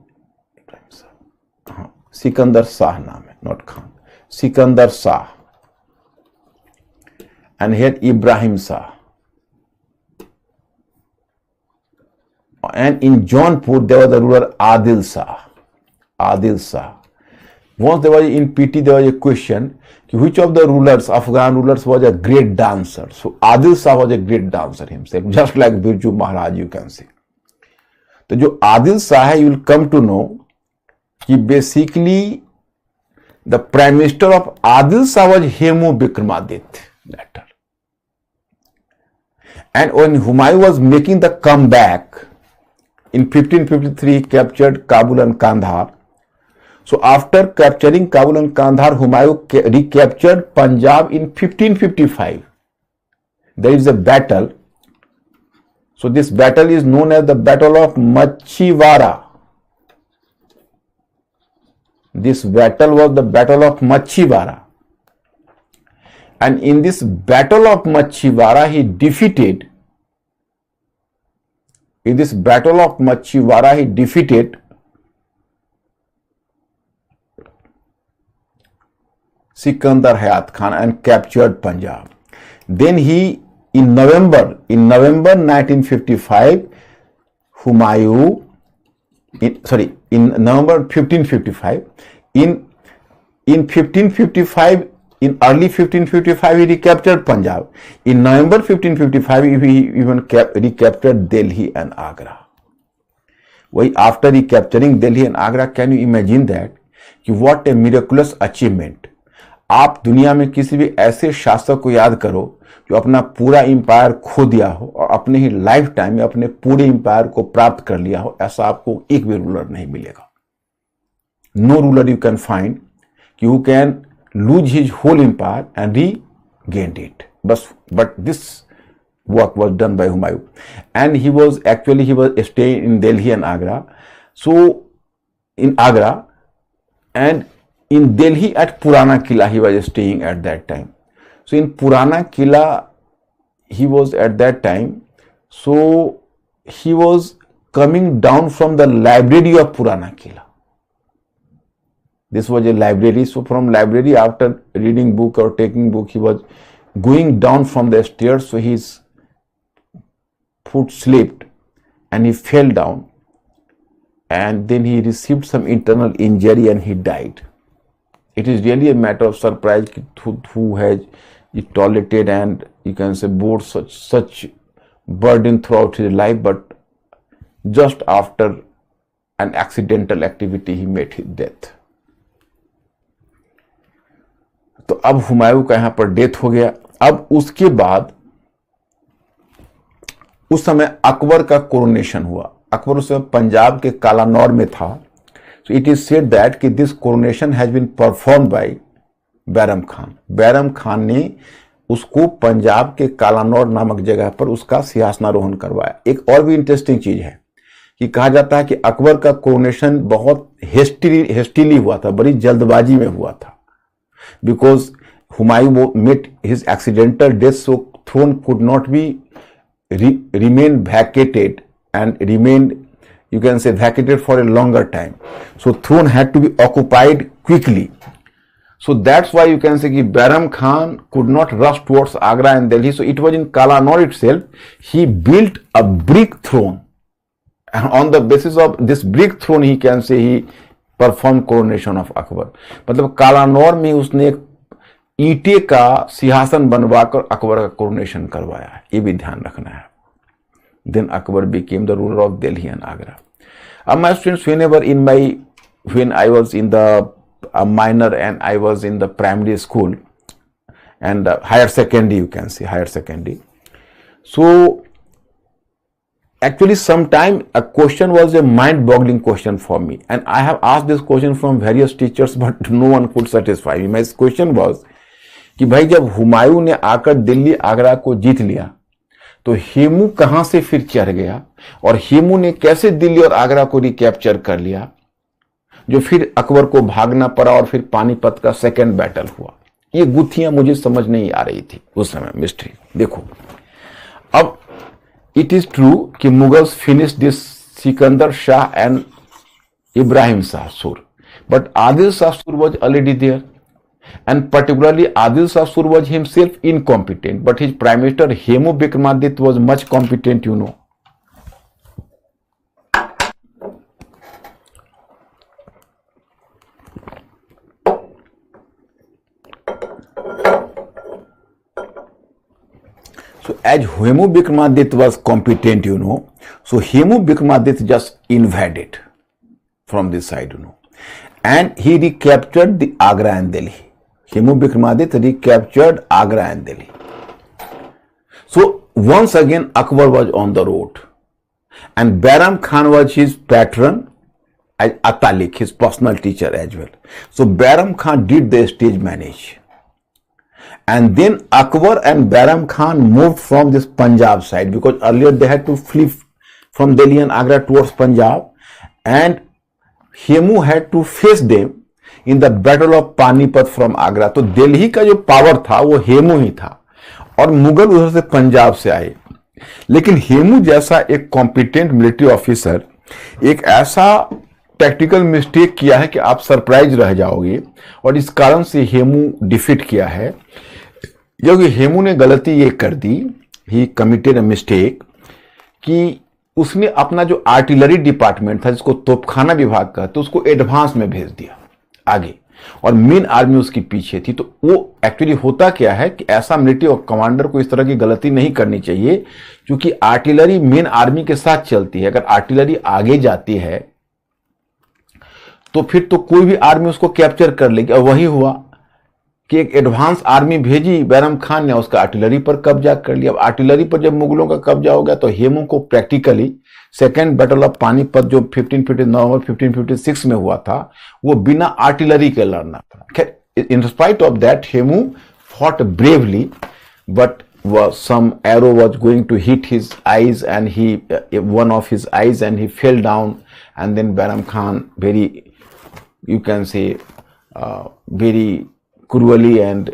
Sikandar Shah naam hai, not Khan, Sikandar Shah. And here Ibrahim Shah. And in Jaunpur there was the ruler Adil Shah. Adil Shah. Once there was in PT there was a question, which of the rulers, Afghan rulers, was a great dancer. So Adil Shah was a great dancer himself, just like Birju Maharaj you can say. So jo Adil Shah hai, you will come to know that basically the prime minister of Adil Shah was Hemu Vikramaditya later. And when Humayun was making the comeback in 1553, he captured Kabul and Kandahar. So after capturing Kabul and Kandahar, Humayun recaptured Punjab in 1555. There is a battle. So this battle is known as the Battle of Machhiwara. This battle was the Battle of Machhiwara. And in this Battle of Machhiwara, he defeated Sikandar Hayat Khan and captured Punjab. Then he, in November 1955, in November 1555, in early 1555, he recaptured Punjab. In November 1555, he even recaptured Delhi and Agra. After recapturing Delhi and Agra, can you imagine that? What a miraculous achievement. आप दुनिया में किसी भी ऐसे शासक को याद करो जो अपना पूरा एम्पायर खो दिया हो और अपने ही लाइफ टाइम में अपने पूरे एम्पायर को प्राप्त कर लिया हो, ऐसा आपको एक भी रूलर नहीं मिलेगा. No ruler you can find who can lose his whole empire and regained it. But this work was done by Humayun. And he was staying in Delhi and Agra. So in Agra and in Delhi at Purana Killa he was staying at that time. So in Purana Killa he was at that time. So he was coming down from the library of Purana Killa. This was a library. So from library, after reading book or taking book, he was going down from the stairs. So his foot slipped and he fell down. And then he received some internal injury and he died. It is really a matter of surprise who has tolerated and you can say bore such burden throughout his life. But just after an accidental activity he met his death. तो अब हुमायूं का यहां पर death हो गया। अब उसके बाद उस समय अकबर का कोरोनेशन हुआ। अकबर उस समय पंजाब के कालानौर में था। So it is said that कि this coronation has been perform by Bairam Khan. Bairam Khan ने उसको पंजाब के कालानौर नामक जगह पर उसका सिंहासनारोहण करवाया। एक और भी इंटरेस्टिंग चीज है कि कहा जाता है कि अकबर का कोरोनेशन बहुत हेस्टिली हुआ था, बड़ी जल्दबाजी में हुआ था, because Humayun met his accidental death, so throne could not be remain vacated and remained, you can say, vacated for a longer time. So throne had to be occupied quickly. So that's why you can say that Bairam Khan could not rush towards Agra and Delhi. So it was in Kalanur itself. He built a brick throne. And on the basis of this brick throne, he can say he performed coronation of Akbar. मतलब कालानौर में उसने एक ईंटे का सिंहासन बनवाकर अकबर का coronation करवाया है, ये भी ध्यान रखना है। Then Akbar became the ruler of Delhi and Agra. अब my students, when I was in the minor and I was in the primary school and higher secondary, you can say higher secondary. So actually sometime a question was a mind-boggling question for me, and I have asked this question from various teachers but no one could satisfy me. My question was कि भाई जब हुमायूं ने आकर दिल्ली आगरा को जीत लिया तो हेमू कहां से फिर चढ़ गया और हेमू ने कैसे दिल्ली और आगरा को रिकैप्चर कर लिया, जो फिर अकबर को भागना पड़ा और फिर पानीपत का सेकेंड बैटल हुआ। ये गुत्थियां मुझे समझ नहीं आ रही थी उस समय, मिस्ट्री। देखो, अब इट इज ट्रू कि Mughals finish this Sikandar Shah and Ibrahim Shah Sur, but Adil Shah Sur was already there, and particularly Adil Shah Sur was himself incompetent, but his prime minister Hemu Vikramaditya was much competent, you know. So as Hemu Vikramaditya was competent, you know, so Hemu Vikramaditya just invaded from this side, you know, and he recaptured the Agra and Delhi. Hemu Vikramaditya recaptured Agra and Delhi. So once again Akbar was on the road, and Bairam Khan was his patron as Atalik, his personal teacher as well. So Bairam Khan did the stage manage, and then Akbar and Bairam Khan moved from this Punjab side, because earlier they had to flee from Delhi and Agra towards Punjab, and Hemu had to face them in the battle of Panipat from Agra. तो दिल्ली का जो power था वो हेमू ही था और मुगल उधर से पंजाब से आए। लेकिन हेमू जैसा एक कॉम्पिटेंट मिलिट्री ऑफिसर एक ऐसा टैक्टिकल मिस्टेक किया है कि आप सरप्राइज रह जाओगे, और इस कारण से हेमू डिफीट किया है। क्योंकि हेमू ने गलती ये कर दी, ही कमिटेड अ मिस्टेक, कि उसने अपना जो आर्टिलरी डिपार्टमेंट था, जिसको तोपखाना विभाग का, तो उसको एडवांस में भेज दिया आगे, और मेन आर्मी उसके पीछे थी। तो वो एक्चुअली होता क्या है कि ऐसा मिलिट्री कमांडर को इस तरह की गलती नहीं करनी चाहिए, क्योंकि आर्टिलरी मेन आर्मी के साथ चलती है। अगर आर्टिलरी आगे जाती है तो फिर तो कोई भी आर्मी उसको कैप्चर कर लेगी, और वही हुआ कि एक एडवांस आर्मी भेजी बैरम खान ने, उसका आर्टिलरी पर कब्जा कर लिया। अब आर्टिलरी पर जब मुगलों का कब्जा हो गया तो हेमू को practically second battle of Panipat जो 1550 नवंबर 1556 में हुआ था, वो बिना आर्टिलरी के लड़ना था। खैर, in spite of that Hemu fought bravely, but some arrow was going to hit his eyes, and one of his eyes, and he fell down, and then Bairam Khan very, you can say, very cruelly and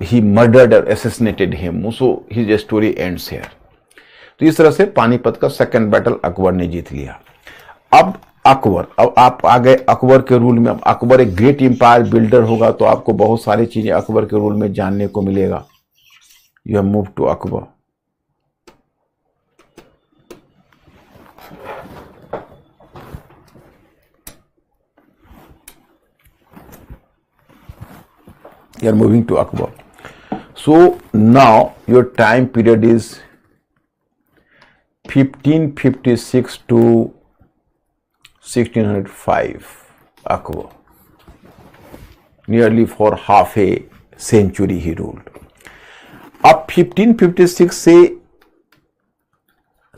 he murdered or assassinated him. So his story ends here. तो इस तरह से पानीपत का second battle Akbar ने जीत लिया। अब आप आ गए अकबर के रूल में। अब अकबर एक ग्रेट एम्पायर बिल्डर होगा, तो आपको बहुत सारी चीजें अकबर के रूल में जानने को मिलेगा। You have move to Akbar. You are moving to Akbar. So now your time period is 1556 to 1605 Akbar. Nearly for half a century he ruled. अब 1556 से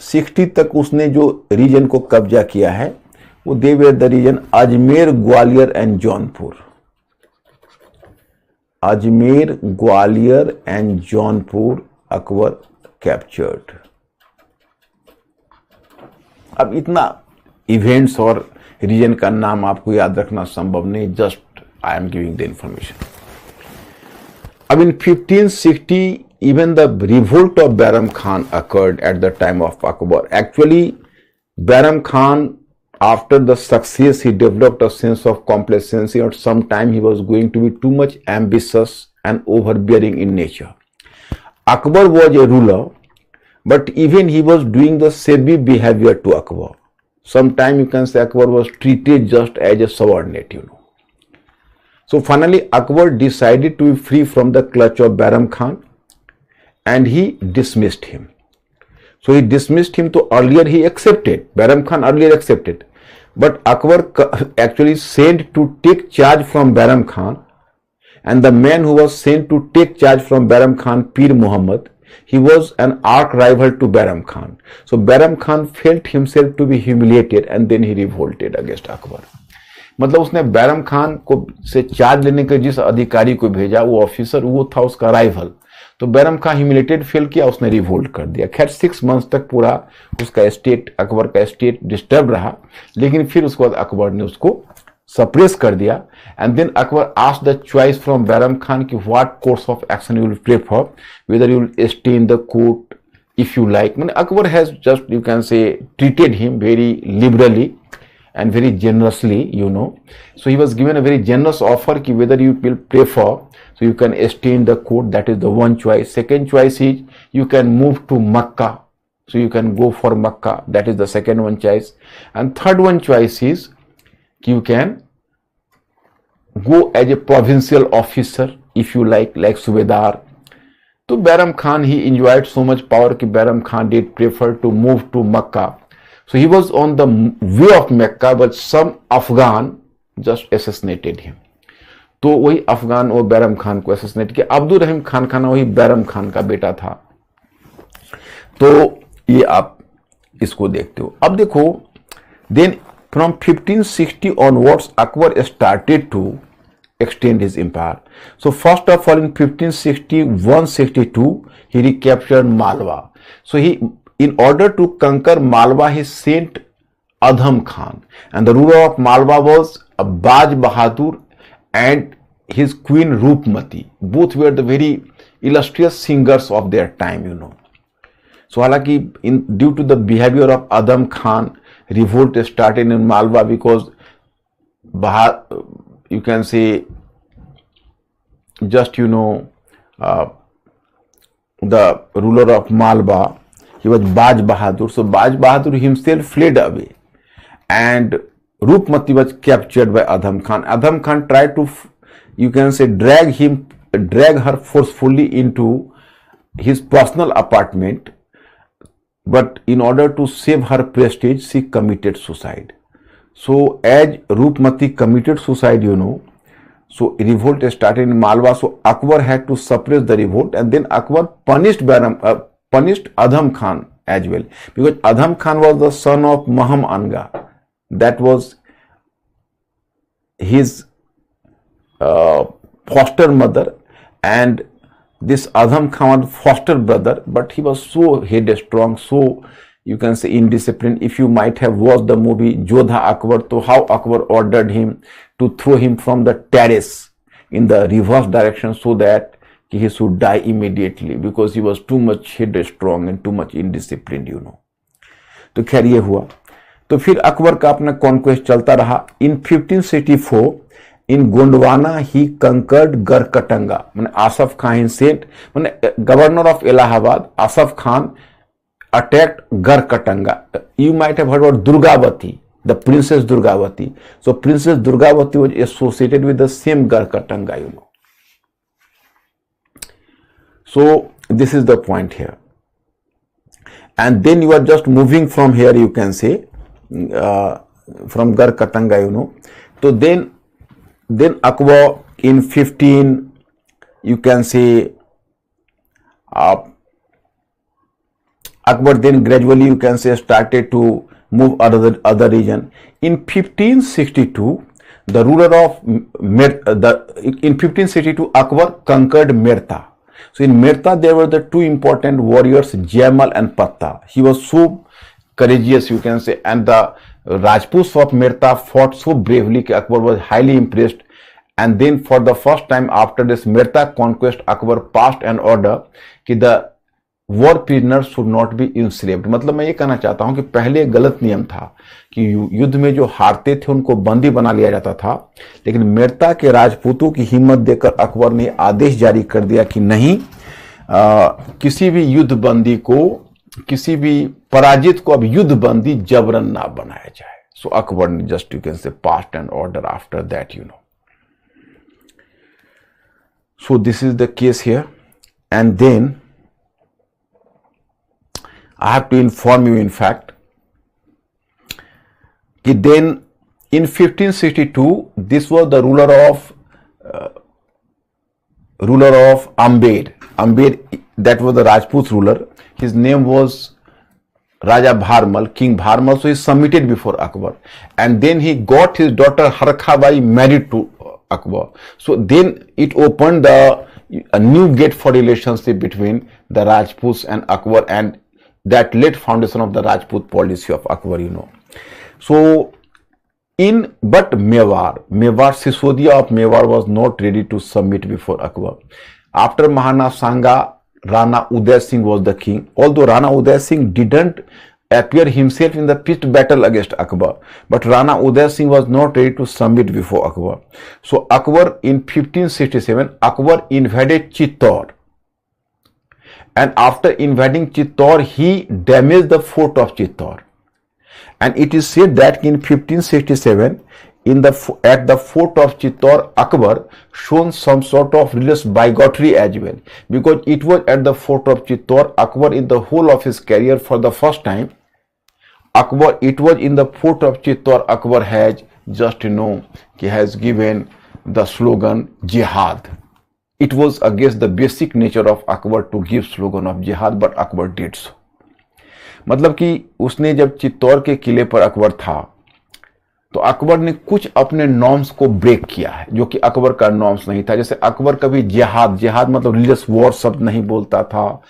60 तक उसने जो रीजन को कब्जा किया है वो they were the region Ajmer, Gwalior and Jaunpur. Ajmer, Gwalior and Jaunpur Akbar captured. अब इतना इवेंट्स और रीजन का नाम आपको याद रखना संभव नहीं, just I am giving the information. अब in 1560 even the revolt of Bairam Khan occurred at the time of Akbar. Actually, Bairam Khan, after the success, he developed a sense of complacency. At some time he was going to be too much ambitious and overbearing in nature. Akbar was a ruler, but even he was doing the shabby behavior to Akbar. Sometime you can say Akbar was treated just as a subordinate, you know. So finally Akbar decided to be free from the clutch of Bairam Khan and he dismissed him. So he dismissed him. So earlier he accepted, Bairam Khan earlier accepted, but Akbar actually sent to take charge from Bairam Khan, and the man who was sent to take charge from Bairam Khan, Pir Muhammad, he was an arch rival to Bairam Khan. So Bairam Khan felt himself to be humiliated and then he revolted against Akbar. मतलब उसने बैरम खान को से charge लेने के जिस अधिकारी को भेजा वो ऑफिसर वो था उसका राइवल. तो बैरम खान ह्यूमिलेटेड फील किया, उसने रिवोल्ट कर दिया. खैर 6 मंथ्स तक पूरा उसका स्टेट, अकबर का स्टेट डिस्टर्ब रहा, लेकिन फिर उसके बाद अकबर ने उसको सप्रेस कर दिया. And then Akbar asked the choice from Bairam Khan कि what course of action you will prefer, whether you will stay in the court if you like. मैंने Akbar has just you can say treated him very liberally and very generously, you know. So he was given a very generous offer ki whether you will prefer, so you can stay in the court, that is the one choice. Second choice is you can move to Makkah, so you can go for Makkah, that is the second one choice. And third one choice is you can go as a provincial officer if you like Subedar. So Bairam Khan, he enjoyed so much power ki Bairam Khan did prefer to move to Makkah. So he was on the way of Mecca, but some Afghan just assassinated him. तो वही अफगान वो बैरम खान को assassinate किया. अब्दुल रहीम खान खाना वही बैरम खान का बेटा था. तो ये आप इसको देखते हो. अब देखो, then from 1560 onwards Akbar started to extend his empire. So first of all in 1561-62 he recaptured Malwa. So he, in order to conquer Malwa, he sent Adham Khan, and the ruler of Malwa was Baj Bahadur and his queen Roopmati. Both were the very illustrious singers of their time, you know. So हालांकि due to the behavior of Adham Khan, revolt started in Malwa because you can say just you know the ruler of Malwa, he was Baj Bahadur. So Baj Bahadur himself fled away and Roopmati was captured by Adham Khan. Adham Khan tried to, you can say, drag her forcefully into his personal apartment, but in order to save her prestige, she committed suicide. So as Roopmati committed suicide, you know, so revolt started in Malwa. So Akbar had to suppress the revolt, and then Akbar punished Adham Khan as well, because Adham Khan was the son of Maham Anga. That was his foster mother, and this Adham Khan was foster brother, but he was so headstrong, so you can say indisciplined. If you might have watched the movie Jodha Akbar, so how Akbar ordered him to throw him from the terrace in the reverse direction so that he should die immediately, because he was too much headstrong and too much indisciplined, you know. तो खैर ये हुआ. तो फिर अकबर का अपना conquest चलता रहा. इन 1564 इन गोंडवाना ही कंकर्ड गरकटंगा. मैंने आसफ खान सेंट, मैंने governor of Allahabad Asaf Khan attacked Garkatanga. You might have heard about Durgavati, the Princess Durgavati. So Princess Durgavati was associated with the same Garkatanga, you know. So this is the point here. and then you are just moving from here, you can say, from Gar Katanga, you know. So then Akbar in 15, you can say, Akbar then gradually, you can say, started to move other region. In 1562, the ruler of in 1562 Akbar conquered Merta. So in Merta there were the two important warriors, Jaimal and Patta. He was so courageous, you can say, and the Rajputs of Merta fought so bravely that Akbar was highly impressed. And then for the first time after this Merta conquest, Akbar passed an order कि the war prisoners should not be enslaved. मतलब मैं ये कहना चाहता हूं कि पहले गलत नियम था कि युद्ध में जो हारते थे उनको बंदी बना लिया जाता था, लेकिन मेरता के राजपूतों की हिम्मत देकर अकबर ने आदेश जारी कर दिया कि नहीं, किसी भी युद्ध बंदी को, किसी भी पराजित को अब युद्ध बंदी जबरन ना बनाया जाए. सो अकबर ने just, you can say, passed an order after that, you know. So this is the case here. And then I have to inform you, in fact, that then in 1562, this was the ruler of Ambed. Ambed, that was the Rajput ruler. His name was Raja Bharmal, King Bharmal. So he submitted before Akbar, and then he got his daughter Harkhabai married to Akbar. So then it opened a new gate for relationship between the Rajputs and Akbar, and that laid foundation of the Rajput policy of Akbar, you know. So but Mewar, Sisodia of Mewar was not ready to submit before Akbar. After Mahana Sangha, Rana Uday Singh was the king. Although Rana Uday Singh didn't appear himself in the pitched battle against Akbar, but Rana Uday Singh was not ready to submit before Akbar. So Akbar in 1567, Akbar invaded Chittor. And after invading Chittor, he damaged the fort of Chittor. And it is said that in 1567, at the fort of Chittor, Akbar shown some sort of religious bigotry as well, because it was at the fort of Chittor, Akbar in the whole of his career for the first time, it was in the fort of Chittor, Akbar has just, you know, he has given the slogan Jihad. It was against the basic nature of Akbar to give slogan of jihad, but Akbar did so. मतलब कि उसने जब चित्तौड़ के किले पर अकबर था, तो अकबर ने कुछ अपने नॉर्म्स को ब्रेक किया है, जो कि अकबर का नॉर्म्स नहीं था. जैसे अकबर कभी जिहाद मतलब रिलीजियस वॉर शब्द नहीं बोलता था.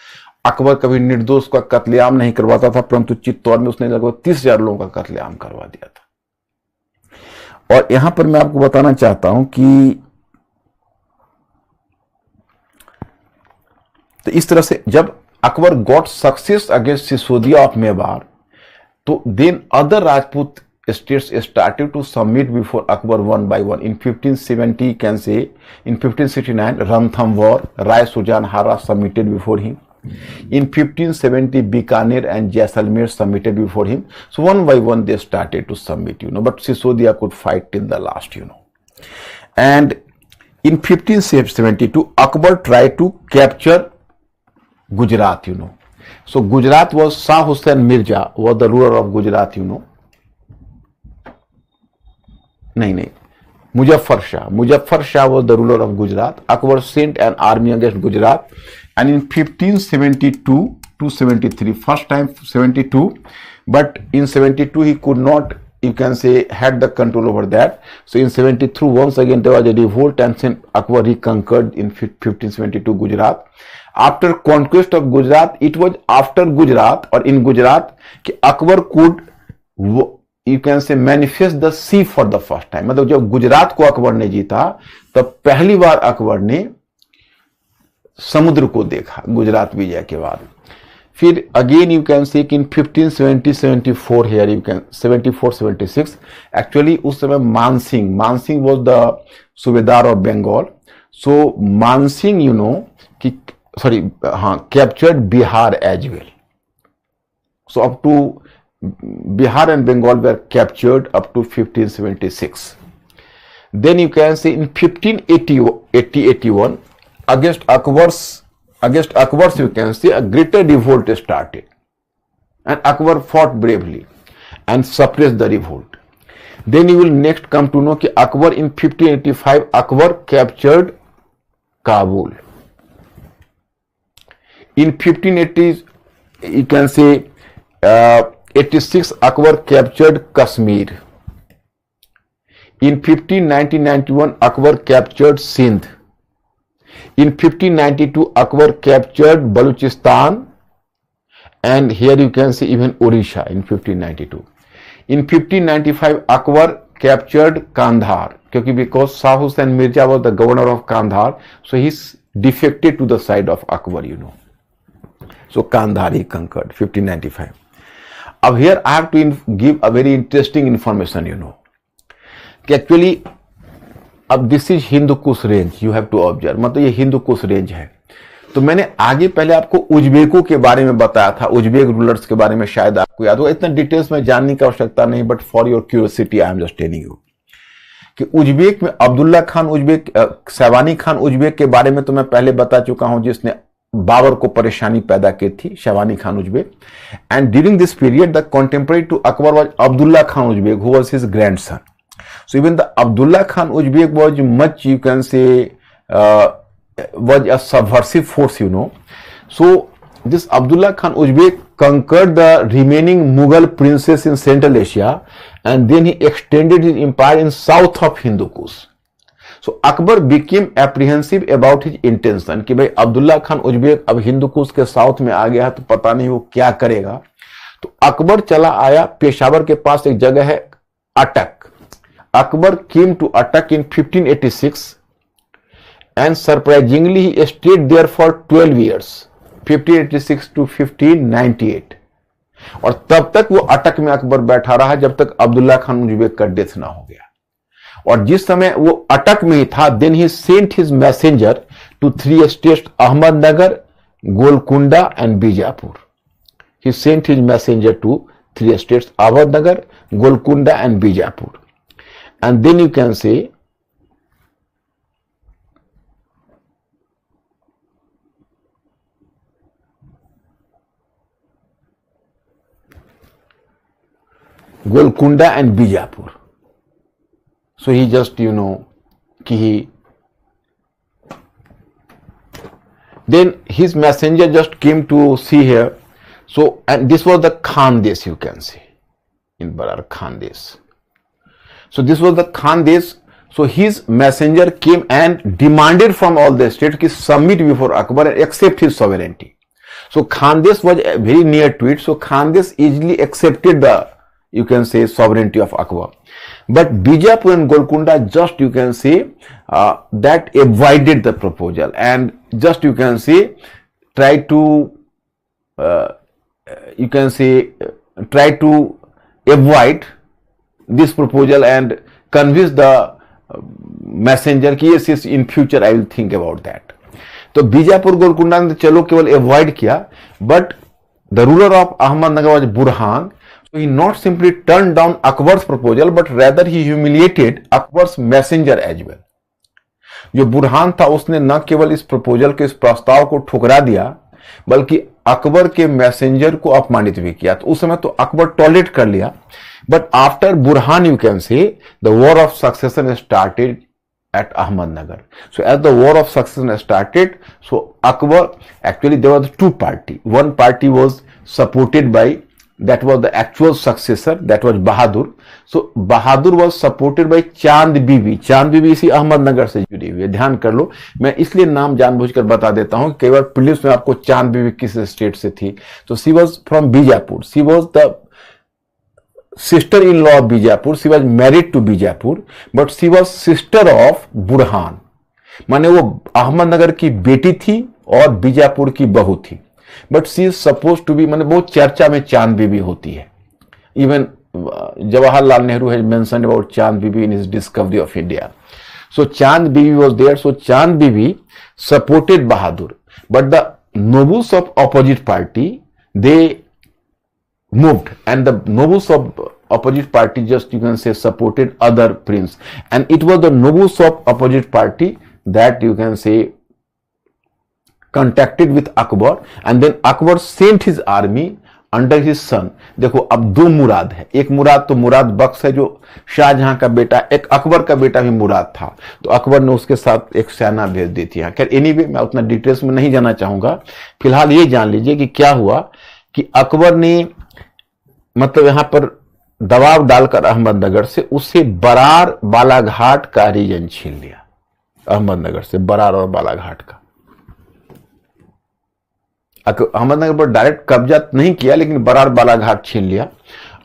अकबर कभी निर्दोष का कत्लेआम नहीं करवाता था, परंतु चित्तौड़ में उसने लगभग 30,000 लोगों का कत्लेआम करवा दिया था. और यहां पर मैं आपको बताना चाहता हूं कि तो इस तरह से जब Akbar got success against Sisodia of Mewar, तो then other Rajput states started to submit before Akbar one by one. In 1570, you can say, in 1569, Rantham War, Rai Sujan Hara submitted before him. In 1570, Bikaner and Jaisalmer submitted before him. So one by one they started to submit, you know, but Sisodia could fight till the last, you know. And in 1572, Akbar tried to capture Gujarat, you know. So Gujarat was, Shah Hussain Mirza was the ruler of Gujarat, you know. नहीं, Muzaffar Shah was the ruler of Gujarat. Akbar sent an army against Gujarat, and in 1572 to 73, first time 72, but in 72 he could not, you can say, had the control over that. So in 73 once again there was a revolt, and then Akbar reconquered in 1572 Gujarat. After conquest of Gujarat, it was after Gujarat or in Gujarat कि Akbar could, you can say, manifest the sea for the first time. मतलब जब गुजरात को अकबर ने जीता तब पहली बार अकबर ने समुद्र को देखा गुजरात विजय के बाद. फिर again you can say in 1570-74 here you can 74-76, actually उस समय Mansingh was the subedar of Bengal. So Mansingh, you know, कि sorry captured Bihar as well. So up to Bihar and Bengal were captured up to 1576. Then you can say in 1580-81 against Akbar's you can say a greater revolt started. and Akbar fought bravely and suppressed the revolt. Then you will next come to know कि Akbar in 1585 Akbar captured Kabul. In 1580 you can say 86 Akbar captured Kashmir. In 1590-91 Akbar captured Sindh. In 1592 Akbar captured Baluchistan, and here you can see even Odisha in 1592. In 1595 Akbar captured Kandahar, because Shah Hussain Mirza was the governor of Kandahar, so he defected to the side of Akbar, you know. So Kandahar he conquered 1595. Now here I have to give a very interesting information, you know. Actually अब this is Hindu Kush range, you have to observe, मतलब ये Hindu Kush range है। तो मैंने आगे पहले आपको उज्बेकों के बारे में बताया था, उज्बेक रूलर्स के बारे में शायद आपको याद होगा, इतना डिटेल्स में जानने की आवश्यकता नहीं, but for your curiosity I am just telling you कि उज्बेक में अब्दुल्ला खान उज्बेक, शैवानी खान उज्बेक के बारे में तो मैं पहले बता चुका हूं, जिसने बाबर को परेशानी पैदा की थी, Shaibani Khan Uzbek. And during this period the contemporary to Akbar was Abdullah Khan Uzbek who was his grandson. So even the Abdullah Khan Uzbek was much, you can say, was a subversive force, you know. So this Abdullah Khan Uzbek conquered the remaining Mughal princes in Central Asia, and then he extended his empire in south of Hindu Kush. So Akbar became apprehensive about his intention कि भाई Abdullah Khan Uzbek अब हिंदू कुश के south में आ गया है, तो पता नहीं वो क्या करेगा। तो अकबर चला आया पेशावर के पास, एक जगह है अटक। Akbar came to Attak in 1586 and surprisingly he stayed there for 12 years, 1586 to 1598, और तब तक वो अटक में अकबर बैठा रहा जब तक अब्दुल्ला खान उज्बेक का डेथ ना हो गया। और जिस समय वो अटक में ही था, then he sent his messenger to 3 states Ahmednagar, Golconda and Bijapur. He sent his messenger to 3 states Ahmednagar, Golconda and Bijapur. And then you can say Golconda and Bijapur. So he just, you know, then his messenger just came to see here. So, and this was the Khandesh, you can see, in Barar Khandesh. So this was the Khandesh. So his messenger came and demanded from all the states to submit before Akbar and accept his sovereignty. So Khandesh was very near to it. So Khandesh easily accepted the, you can say, sovereignty of Akbar. But Bijapur and Golconda just, you can say, that avoided the proposal and just, you can say, try to, you can say, try to avoid this proposal and convince the messenger कि yes, in future I will think about that. तो बीजापुर गोलकुंडा ने चलो केवल avoid किया, but the ruler of Ahmednagar was Burhan. So he not simply turned down Akbar's proposal, but rather he humiliated Akbar's messenger as well. जो बुरहान था उसने न केवल इस प्रपोजल के, इस प्रस्ताव को ठुकरा दिया, बल्कि अकबर के मैसेंजर को अपमानित भी किया। तो उस समय तो अकबर टॉलरेट कर लिया, but after Burhan you can से the war of succession started at Ahmednagar. So as the war of succession started, so Akbar, actually there was two party. One party was supported by, that was the actual successor, that was Bahadur. So Bahadur was supported by Chand Bibi. Chand Bibi इसी अहमदनगर से जुड़ी हुई है, ध्यान कर लो। मैं इसलिए नाम जानबूझकर बता देता हूँ, कई बार प्रीलिम्स में आपको चांद बीबी किस स्टेट से थी। तो she was from Bijapur, she was the sister-in-law of Bijapur. She was married to Bijapur, but she was sister of Burhan. माने वो अहमदनगर की बेटी थी और बीजापुर की बहू थी, but she is suppose to be, माने बहुत चर्चा में चांद बीबी होती है। Even Jawaharlal Nehru has mentioned about Chand Bibi in his Discovery of India. So Chand Bibi was there. So Chand Bibi supported Bahadur, but the nobles of opposite party, they moved, and the nobles of opposite party just, you can say, supported other prince, and it was the nobles of opposite party that, you can say, contacted with Akbar, and then Akbar sent his army under his son. देखो अब दो मुराद है, एक मुराद तो मुराद बख्श है जो शाहजहां का बेटा, एक अकबर का बेटा भी मुराद था, तो अकबर ने उसके साथ एक सेना भेज दी थी। खैर एनीवे मैं उतना डिटेल्स में नहीं जाना चाहूंगा, फिलहाल ये जान लीजिए कि क्या हुआ कि अकबर ने मतलब यहां पर दबाव डालकर अहमदनगर से उससे बरार बालाघाट का रीजन छीन लिया। अहमदनगर से बरार और बालाघाट का अहमदनगर पर डायरेक्ट कब्जा नहीं किया, लेकिन बरार बालाघाट छीन लिया।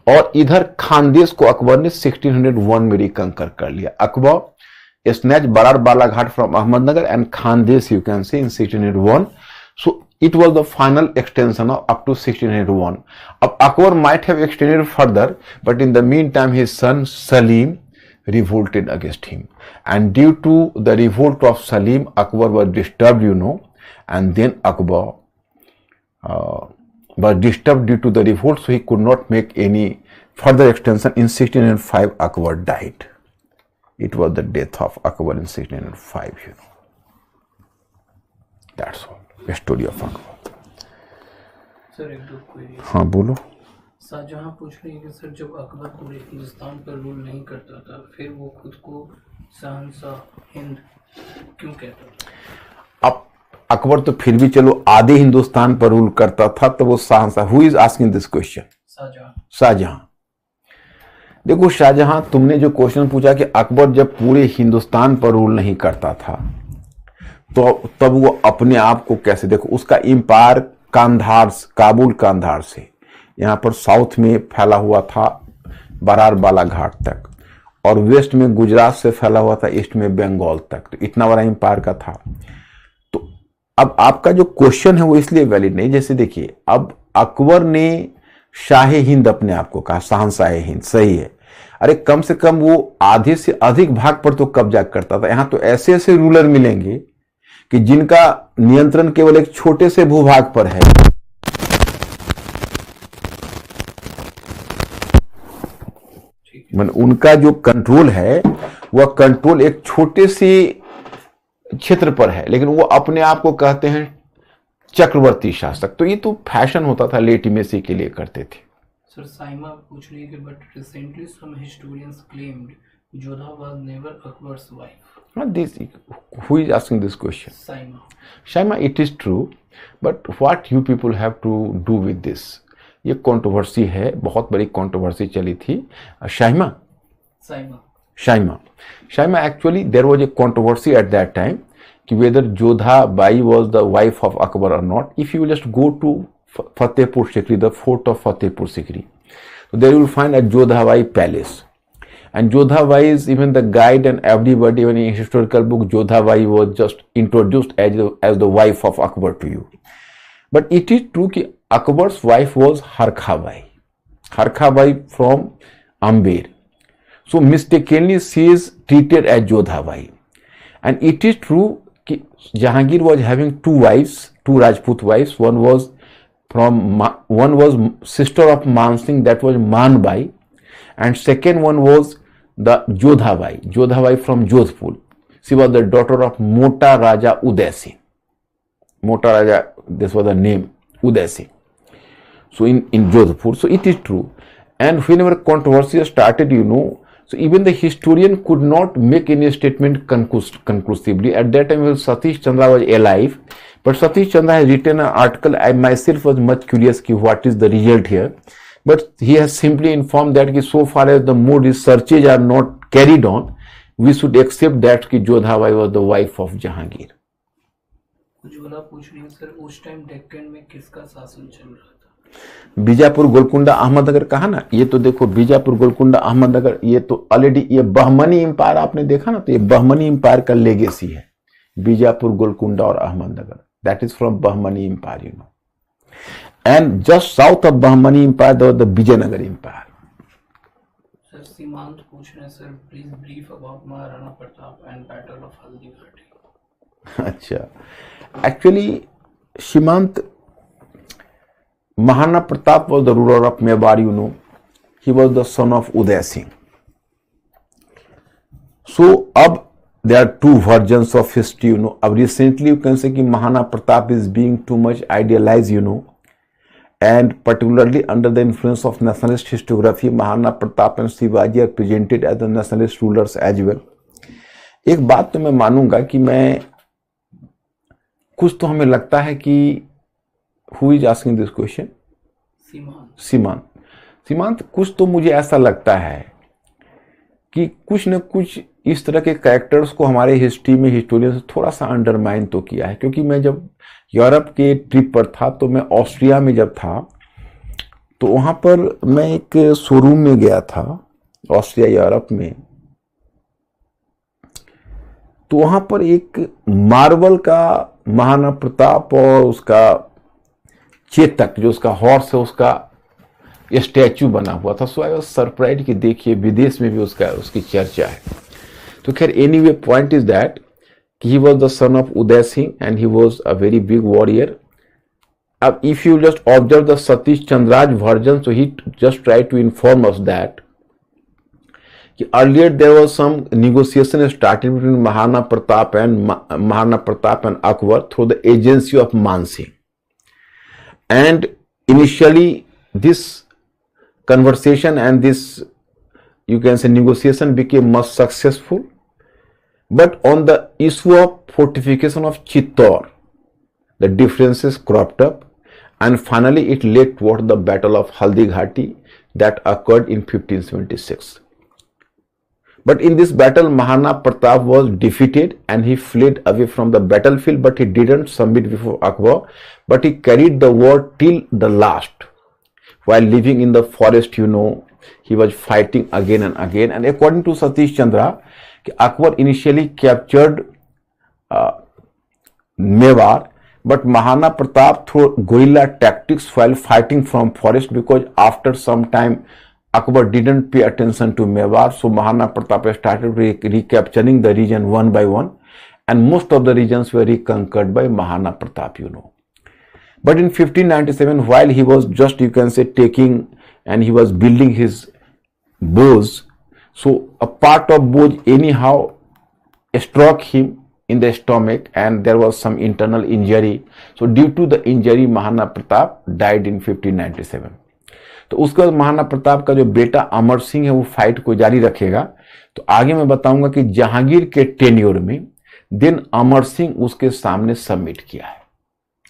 और इधर खानदेश को अकबर ने 1601 में रिकंकर कर लिया। Akbar snatch Berar Balaghat from Ahmednagar and Khandesh you can say in 1601. So it was the final extension of up to 1601. अब Akbar might have extended further, but in the meantime his son Salim revolted against him, and due to the revolt of Salim, Akbar was disturbed, and then Akbar was disturbed due to the revolt, so he could not make any further extension. In 1605 Akbar died. It was the death of Akbar in 1605. That's all. Story of Akbar. Sir एक दो query. हाँ बोलो। शाहजहां पूछ रही है कि sir जब अकबर पूरे हिंदुस्तान पर रूल नहीं करता था, फिर वो खुद को शहंशाह हिंद क्यों कहता था? अब अकबर तो फिर भी चलो आधे हिंदुस्तान पर रूल करता था, तो वो शहंशाह। Who is asking this question? Shahjahan. Shahjahan. देखो शाहजहां, तुमने जो क्वेश्चन पूछा कि अकबर जब पूरे हिंदुस्तान पर रूल नहीं करता था तो तब वो अपने आप को कैसे, देखो उसका एम्पायर कांधार, काबुल कांधार से यहाँ पर साउथ में फैला हुआ था बरार बालाघाट तक, और वेस्ट में गुजरात से फैला हुआ था, ईस्ट में बंगाल तक। तो इतना बड़ा एम्पायर का था। तो अब आपका जो क्वेश्चन है वो इसलिए वैलिड नहीं, जैसे देखिए अब अकबर ने शाह हिंद अपने आप को कहा, शहंशाह हिंद, सही है। अरे कम से कम वो आधे से अधिक भाग पर तो कब्जा करता था। यहाँ तो ऐसे ऐसे रूलर मिलेंगे कि जिनका नियंत्रण केवल एक छोटे से भूभाग पर है। उनका जो कंट्रोल है वह कंट्रोल एक छोटे से क्षेत्र पर है, लेकिन वो अपने आप को कहते हैं चक्रवर्ती शासक। तो ये तो फैशन होता था, लेटिमेसी के लिए करते थे। सर साइमा पूछ रही है कि but recently some historians claimed Jodha was never Akbar's wife. This, who is asking this question? Saima. Shaima, it is true, but what you people have to do with this? ये कंट्रोवर्सी है, बहुत बड़ी कंट्रोवर्सी चली थी। Shaima, Shaima, actually there was a controversy at that time कि whether Jodha Bai was the wife of Akbar or not. If you just go to Fatehpur Sikri, the fort of Fatehpur Sikri, so there you will find a Jodha Bai palace. And Jodha Bai is even the guide and everybody, even in historical book, Jodha Bai was just introduced as the wife of Akbar to you. But it is true that Akbar's wife was Harkha Bai. Harkha Bai from Amber. So mistakenly she is treated as Jodha Bai. And it is true that Jahangir was having two wives, two Rajput wives. One was sister of Man Singh, that was Man Bai. And second one was the Jodha Bai from Jodhpur. She was the daughter of Mota Raja Uday Singh. Mota Raja, this was the name, Uday Singh. So in Jodhpur, so it is true. And whenever controversy started, so even the historian could not make any statement conclusively. At that time, Satish Chandra was alive, but Satish Chandra has written an article. I myself was much curious what is the result here. But he has simply informed that so far as the more researches are not carried on, we should accept that कि Jodha by was the wife of Jahangir. Ujjwala पूछ रही है sir उस time Deccan में किसका शासन चल रहा था? बीजापुर गोलकुंडा अहमदनगर कहा ना, ये तो देखो बीजापुर गोलकुंडा अहमदनगर, ये तो ऑलरेडी ये बहमनी एम्पायर आपने देखा ना, तो ये बहमनी एम्पायर का लेगेसी है। बीजापुर गोलकुंडा और Ahmednagar, that is from Bahmani empire, And just south of Bahmani Empire, there was the Vijayanagar Empire. Sir, Simant पूछ रहे हैं sir, please brief about Maharana Pratap and Battle of Haldighati. अच्छा, actually, Simant, Maharana Pratap was the ruler of Mewar, He was the son of Uday Singh. So, अब there are two versions of history, अब recently you can say कि Maharana Pratap is being too much idealized, and particularly under the influence of nationalist historiography, Mahana Pratap and Shivaji are presented as the nationalist rulers as well. एक बात तो मैं मानूंगा कि मैं कुछ तो हमें लगता है कि who is asking this question? सीमांत कुछ तो मुझे ऐसा लगता है कि कुछ न कुछ इस तरह के कैरेक्टर्स को हमारे हिस्ट्री में हिस्टोरियंस थोड़ा सा अंडरमाइन तो किया है, क्योंकि मैं जब यूरोप के ट्रिप पर था तो मैं ऑस्ट्रिया में जब था तो वहां पर मैं एक शोरूम में गया था ऑस्ट्रिया यूरोप में, तो वहां पर एक मार्बल का महाराणा प्रताप और उसका चेतक जो उसका हॉर्स है उसका स्टैचू बना हुआ था। सो आई वाज सरप्राइज कि देखिए विदेश में भी उसकी चर्चा है। तो खैर anyway point is that he was the son of Uday Singh and he was a very big warrior. If you just observe the Satish Chandra's version, so he just tried to inform us that earlier there was some negotiation started between Maharana Pratap and Akbar through the agency of Man Singh, and initially this conversation and this, you can say, negotiation became much successful. But on the issue of fortification of Chittor, the differences cropped up, and finally it led toward the Battle of Haldi Ghati that occurred in 1576. But in this battle, Maharana Pratap was defeated and he fled away from the battlefield, but he didn't submit before Akbar, but he carried the war till the last. While living in the forest, he was fighting again and again. And according to Satish Chandra, Akbar initially captured Mewar, but Maharana Pratap through guerrilla tactics while fighting from forest, because after some time Akbar didn't pay attention to Mewar, so Maharana Pratap started recapturing the region one by one, and most of the regions were reconquered by Maharana Pratap, But in 1597, while he was just, you can say, taking and he was building his bows, so a part of bow anyhow struck him in the stomach and there was some internal injury. So due to the injury, Maharana Pratap died in 1597. तो उसके बाद महाराणा प्रताप का जो बेटा अमर सिंह है वो fight को जारी रखेगा। तो आगे मैं बताऊंगा कि जहांगीर के टेन्योर में देन अमर सिंह उसके सामने सबमिट किया है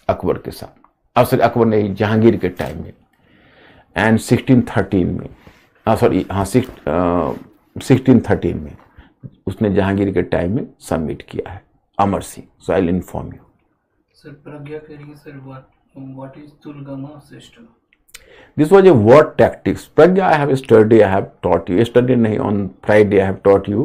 अकबर के साथ, सॉरी अकबर ने जहांगीर के टाइम में, एंड 1613 में 1613 में उसने जहांगीर के टाइम में सबमिट किया है Amar Singh. So I will inform you. Sir Pragya करेंगे sir, what is tulughma system? This was a war tactics. Pragya I have studied, I have taught you. Yesterday nahi, on Friday I have taught you.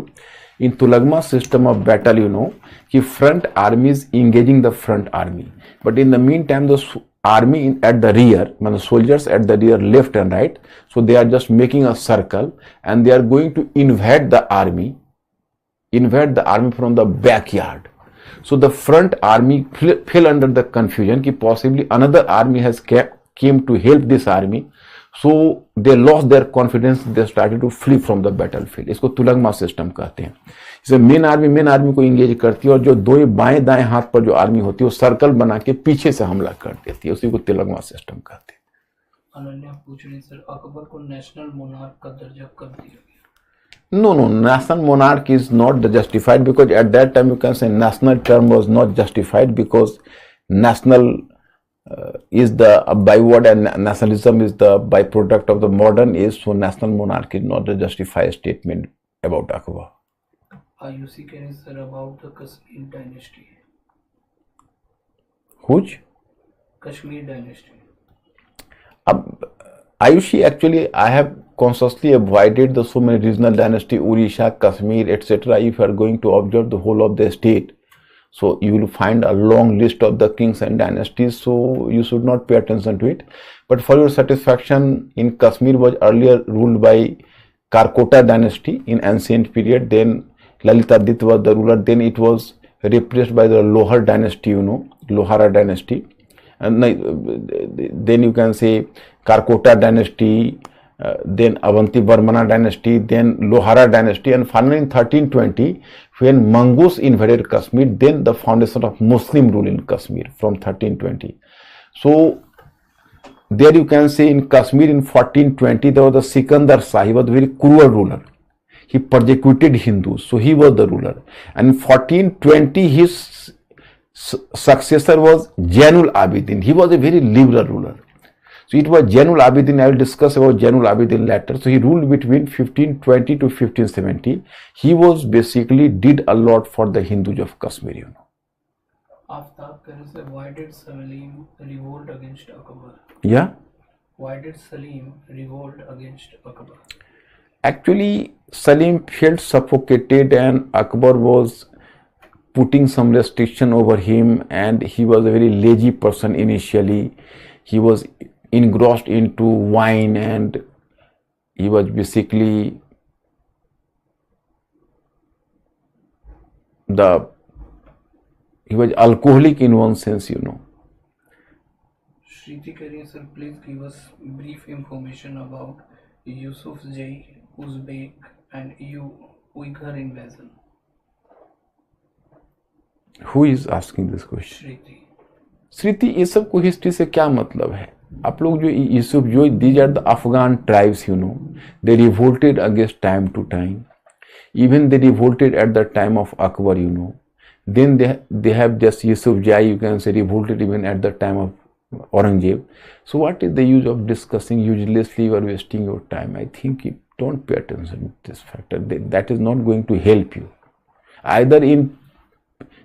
In Tulagma system of battle, कि front army is engaging the front army. But in the meantime, the army at the rear, soldiers at the rear, left and right, so they are just making a circle and they are going to invade the army from the backyard. So the front army fell under the confusion कि possibly another army has came to help this army, so they lost their confidence, they started to flee from the battlefield. इसको tulughma system कहते हैं। इसे main army को engage करती है और जो दो बाएं दाएं हाथ पर जो आर्मी होती है वो सर्कल बना के पीछे से हमला कर देती है, उसी को तुलगमा सिस्टम कहते हैं। अनन्या पूछ रही सर, अकबर को नेशनल मोनार्क का दर्जा कब दिया गया? No, national monarch is not justified because at that time you can say national term was not justified because national is the byword and nationalism is the byproduct of the modern age, so national monarch is not a justified statement about Akbar. Ayushi can sir about the Kashmir dynasty. Which? Kashmir dynasty. Ayushi, actually I have consciously avoided the so many regional dynasty, Odisha, Kashmir, etc. If you are going to observe the whole of the state, so you will find a long list of the kings and dynasties, so you should not pay attention to it. But for your satisfaction, in Kashmir was earlier ruled by Karkota dynasty in ancient period, then Lalitaditya was the ruler, then it was replaced by the Lohar dynasty, Lohara dynasty, and then you can say Karkota dynasty, then Avanti Varmana dynasty, then Lohara dynasty, and finally in 1320 when Mongols invaded Kashmir, then the foundation of Muslim rule in Kashmir from 1320. So there you can say in Kashmir in 1420 there was the Sikandar Shah. He was a very cruel ruler. He persecuted Hindus, so he was the ruler. And in 1420 his successor was Zainul Abidin. He was a very liberal ruler. So it was Zainul Abidin. I will discuss about Zainul Abidin later. So he ruled between 1520 to 1570. He was basically did a lot for the Hindus of Kashmir, you know. Aftab करी से why did Salim revolt against Akbar? Yeah. Why did Salim revolt against Akbar? Actually, Salim felt suffocated and Akbar was putting some restriction over him, and he was a very lazy person initially. He was engrossed into wine and he was basically he was alcoholic in one sense, you know. Shriti Karia sir, please give us brief information about Yusuf Jai, Uzbek and Uyghur invasion. Who is asking this question? Shriti. श्रुति, ये सब को history से क्या मतलब है? आप लोग जो यूसुफ जो these are the Afghan tribes, you know, they revolted against time to time. Even they revolted at the time of Akbar, you know. Then they have just Yusuf Jai, you can say, revolted even at the time of Aurangzeb. So what is the use of discussing uselessly? You are wasting your time. I think you don't pay attention to this factor. That is not going to help you, either in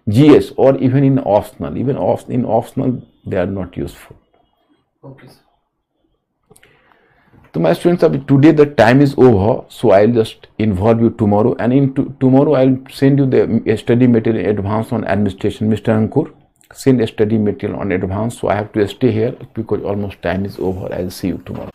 GS or even in optional. Even in optional, they are not useful. Okay, sir. So my students, today the time is over, so I'll just involve you tomorrow, and tomorrow I'll send you the study material in advance on administration. Mr. Ankur, send a study material on advance, so I have to stay here because almost time is over. I'll see you tomorrow.